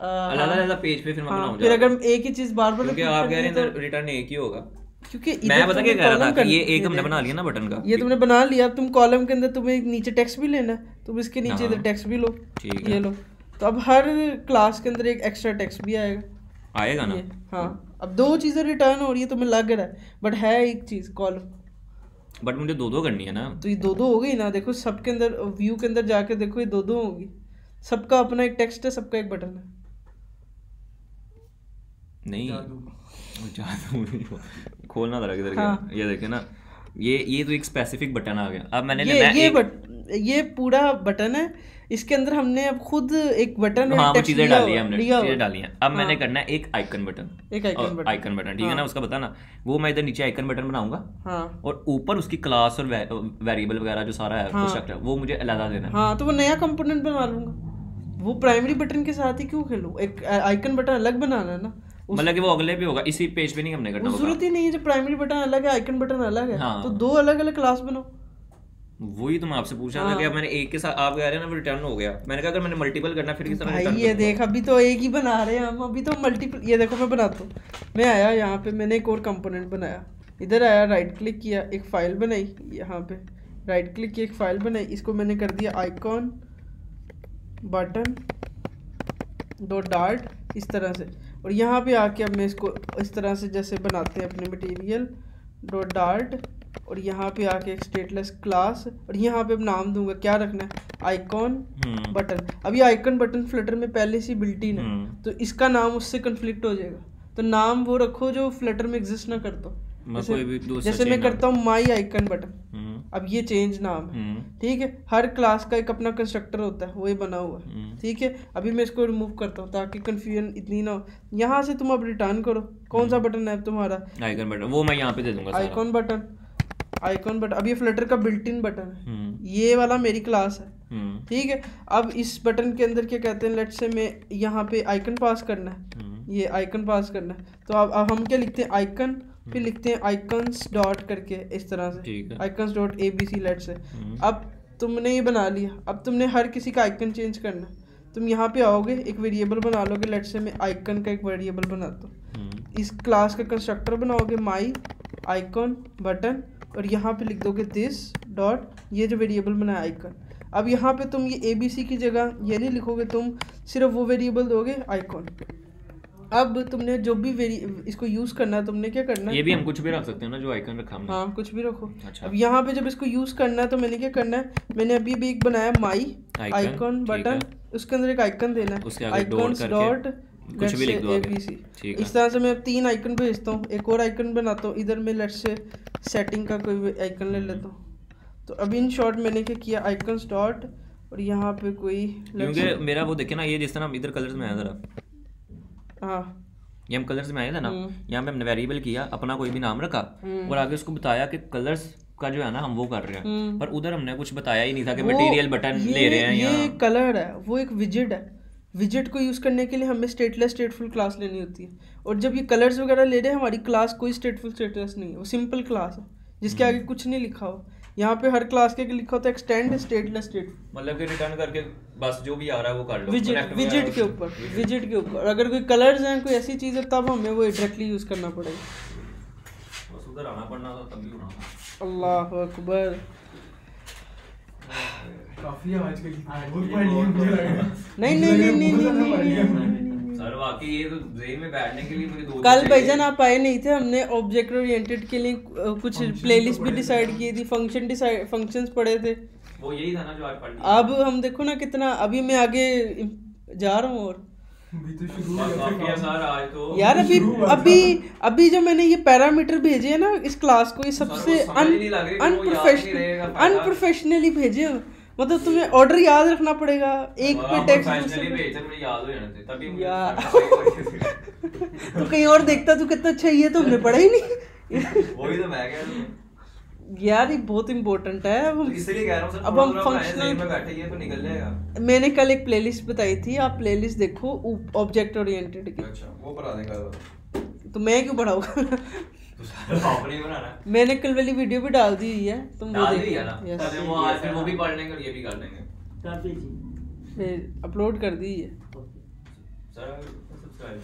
Speaker 2: अलग-अलग पेज पे फिर मैं बनाऊंगा।
Speaker 1: फिर अगर एक ही चीज बार-बार,
Speaker 2: क्योंकि आप कह रहे हैं इधर रिटर्न एक ही होगा,
Speaker 1: क्योंकि
Speaker 2: मैं पता क्या कह रहा था कि ये एक हमने बना लिया ना बटन का,
Speaker 1: ये तुमने बना लिया। अब तुम कॉलम के अंदर तुम्हें नीचे टेक्स्ट भी लेना है, तुम इसके नीचे इधर टेक्स्ट भी लो, ये लो। तो अब हर क्लास के अंदर एक एक्स्ट्रा टेक्स्ट भी आएगा
Speaker 2: ना।
Speaker 1: हाँ, अब दो चीजें रिटर्न हो रही है, तुम्हें लग रहा है, बट है एक चीज कॉलम,
Speaker 2: बट मुझे दो करनी है ना।
Speaker 1: तो ये दो हो गई ना। देखो सबके अंदर व्यू के अंदर जाके देखो, ये दो होगी, सबका अपना एक टेक्स्ट है, सबका एक बटन है।
Speaker 2: नहीं जादू खोलना था किधर गया। ये देखे ना, ये तो एक स्पेसिफिक बटन आ गया। अब मैंने
Speaker 1: ये पूरा बटन है, इसके अंदर हमने अब खुद एक बटन,
Speaker 2: हाँ वो चीजें डाली है हमने, चीजें डाली हैं। अब मैंने करना है एक आइकन बटन, आइकन बटन, ठीक है ना, उसका बताना। वो मैं इधर नीचे आइकन बटन बनाऊंगा, और ऊपर उसकी क्लास और वेरिएबल वगैरह जो सारा है स्ट्रक्चर, वो मुझे अलग देना है।
Speaker 1: हाँ, तो वो नया कंपोनेंट बना लूंगा। वो प्राइमरी बटन के साथ ही क्यों खेलूं, एक आइकन बटन अलग बनाना है ना,
Speaker 2: मतलब कि वो अगले भी होगा, इसी पेज पे नहीं हमने करना,
Speaker 1: जरूरत ही नहीं है। जब प्राइमरी बटन अलग है, आइकन बटन अलग है, तो दो अलग अलग क्लास बनाओ।
Speaker 2: वही तो मैं आपसे पूछ रहा था कि अब मैंने एक के साथ, आप कह रहे हैं ना रिटर्न हो गया, मैंने कहा अगर मैंने मल्टीपल करना फिर किस तरह
Speaker 1: रिटर्न। ये देख, अभी तो एक ही बना रहे हैं हम, अभी तो मल्टीपल। ये देखो मैं बनाता हूँ, मैं आया यहाँ पे, मैंने एक और कंपोनेंट बनाया, इधर आया, राइट क्लिक किया, एक फाइल बनाई, यहाँ पे राइट क्लिक किया, एक फाइल बनाई, इसको मैंने कर दिया आइकॉन बटन डॉट डार्ट इस तरह से। और यहाँ पे आके अब मैं इसको इस तरह से जैसे बनाते हैं अपने मटेरियल डॉट डार्ट, और यहाँ पे आके एक स्टेटलेस क्लास, और यहाँ पे अब नाम दूंगा, क्या रखना है, आइकॉन बटन। अब ये आइकन बटन फ्लटर में पहले से बिल्ट इन है, तो इसका नाम उससे कन्फ्लिक्ट हो जाएगा। तो नाम वो रखो जो फ्लटर में एग्जिस्ट ना करता हो। जैसे मैं करता हूँ माई आइकन बटन, अब ये चेंज नाम है, ठीक है। हर क्लास का एक अपना कंस्ट्रक्टर होता है, वो ये बना हुआ है, ठीक है। अभी मैं इसको रिमूव करता हूँ ताकि कंफ्यूजन इतनी ना हो। यहाँ से तुम अब रिटर्न करो, कौन सा बटन है तुम्हारा,
Speaker 2: आइकन बटन, वो मैं यहाँ पे दे दूंगा
Speaker 1: आइकॉन बटन, आइकॉन बटन। अब ये फ्लटर का बिल्ट इन बटन है, ये वाला मेरी क्लास है, ठीक है। अब इस बटन के अंदर क्या कहते हैं, लेट्स से मैं यहाँ पे आइकन पास करना है, ये आइकन पास करना है, तो अब हम क्या लिखते हैं, आइकन, फिर लिखते हैं आइकन्स डॉट करके इस तरह से, icons dot ABC let's say. अब तुमने ये बना लिया, अब तुमने हर किसी का आइकन चेंज करना है। तुम यहाँ पे आओगे, एक वेरिएबल बना लोगे, लेट्स से मैं आइकन का एक वेरिएबल बनाता हूँ, इस क्लास का कंस्ट्रक्टर बनाओगे माई आइकॉन बटन, और यहाँ पे लिख दोगे दिस डॉट, ये जो वेरिएबल बनाया आइकन। अब यहाँ पे तुम ये ABC की जगह ये नहीं लिखोगे, तुम सिर्फ वो वेरिएबल दोगे आइकॉन। अब तुमने जो भी इसको यूज करना है, तुमने क्या करना है,
Speaker 2: ये भी हम कुछ भी रख सकते हैं ना, जो आइकन रखा हमने।
Speaker 1: हाँ, कुछ भी रखो।
Speaker 2: अच्छा।
Speaker 1: अब यहाँ पे जब इसको यूज करना है तो मैंने क्या करना है, मैंने अभी भी एक बनाया माई आइकन बटन, उसके अंदर एक आइकन देना है, आइकन डॉट
Speaker 2: कुछ भी लिख दो
Speaker 1: ABC। इस तरह से मैं 3 आइकन भेजता हूँ, एक और आइकन बनाता हूँ, इधर मैं लेट्स से सेटिंग का कोई आइकन ले लेता हूँ। तो अभी इन शॉर्ट मैंने क्या किया, आइकन्स डॉट, और यहाँ पे कोई,
Speaker 2: क्योंकि मेरा वो देखे ना, ये जिस तरह इधर कलर्स में आया जरा,
Speaker 1: हाँ
Speaker 2: ये हम कलर्स में आए थे ना, यहाँ पे हमने वेरिएबल किया, अपना कोई भी नाम रखा, और आगे उसको बताया कि कलर्स का जो है ना हम वो कर रहे हैं, पर उधर हमने कुछ बताया ही नहीं था कि मटेरियल बटन ले रहे हैं।
Speaker 1: ये कलर है, वो एक विजेट है, विजेट को यूज करने के लिए हमें स्टेटलेस स्टेटफुल क्लास लेनी होती है। और जब ये कलर्स वगैरह ले रहे हैं, हमारी क्लास कोई स्टेटफुल स्टेटस नहीं है, वो सिंपल क्लास है जिसके आगे कुछ नहीं लिखा हो। यहाँ पे हर क्लास के लिखा होता है एक्सटेंड स्टेटलेस स्टेटफुल,
Speaker 2: मतलब कि रिटर्न करके बस जो भी आ रहा है वो कर लो,
Speaker 1: विजेट के ऊपर, विजेट के ऊपर। अगर कोई कलर्स हैं, कोई ऐसी चीज़ है, तब हमें वो डायरेक्टली यूज करना पड़ेगा।
Speaker 2: बस उधर आना पड़ना था, तभी होना था।
Speaker 1: अल्लाह अकबर,
Speaker 5: काफी आवाज के बहुत पढ़ लिया मुझे लगा।
Speaker 1: नहीं
Speaker 2: सर वाकई ये तो जेल में बैठने के लिए मुझे 2
Speaker 1: कल भाईजान आप आए नहीं थे, हमने ऑब्जेक्ट ओरिएंटेड के लिए कुछ प्लेलिस्ट भी डिसाइड की थी, फंक्शंस पढ़े थे,
Speaker 2: वो यही था ना जो आज पढ़ लिया।
Speaker 1: अब हम देखो ना कितना, अभी मैं आगे जा रहा हूँ, और
Speaker 5: अभी तो शुरू हो गया
Speaker 2: सर आज तो
Speaker 1: यार, अभी जो मैंने ये पैरामीटर भेजे हैं ना इस क्लास को, ये सबसे अनप्रोफेशनली भेजे। मतलब तुम्हें ऑर्डर याद रखना पड़ेगा, एक पे टेक्स्ट
Speaker 2: प्रोफेशनली भेजते मुझे याद हो जाना चाहिए तभी मुझे
Speaker 1: यार।
Speaker 2: satisfy
Speaker 1: तो कहीं और देखता तू कितना अच्छा, ये तो हमने पढ़ा ही नहीं।
Speaker 2: वही तो मैं कह रहा हूँ,
Speaker 1: यार ये बहुत इंपॉर्टेंट है। अब
Speaker 2: तो इसलिए कह रहा हूँ सर,
Speaker 1: अब हम
Speaker 2: फंक्शनल
Speaker 1: फंक्शनल
Speaker 2: में बैठे ये तो निकल जाएगा।
Speaker 1: मैंने कल एक प्लेलिस्ट बताई थी, आप प्लेलिस्ट देखो ऑब्जेक्ट ओरिएंटेड की।
Speaker 2: अच्छा वो बना देगा
Speaker 1: तो मैं क्यों बढ़ाऊंगा?
Speaker 2: तो सारा आपने ही बनाना है।
Speaker 1: मैंने कल वाली वीडियो भी डाल दी हुई है, तुम वो
Speaker 2: डाल
Speaker 1: देखो।
Speaker 2: दिया ना,
Speaker 1: Yes।
Speaker 2: तब वो आज फिर वो भी पढ़ लेंगे और ये भी कर लेंगे।
Speaker 3: कर दीजिए।
Speaker 1: फिर अपलोड कर दी है।
Speaker 3: ओके।
Speaker 2: Sir subscribe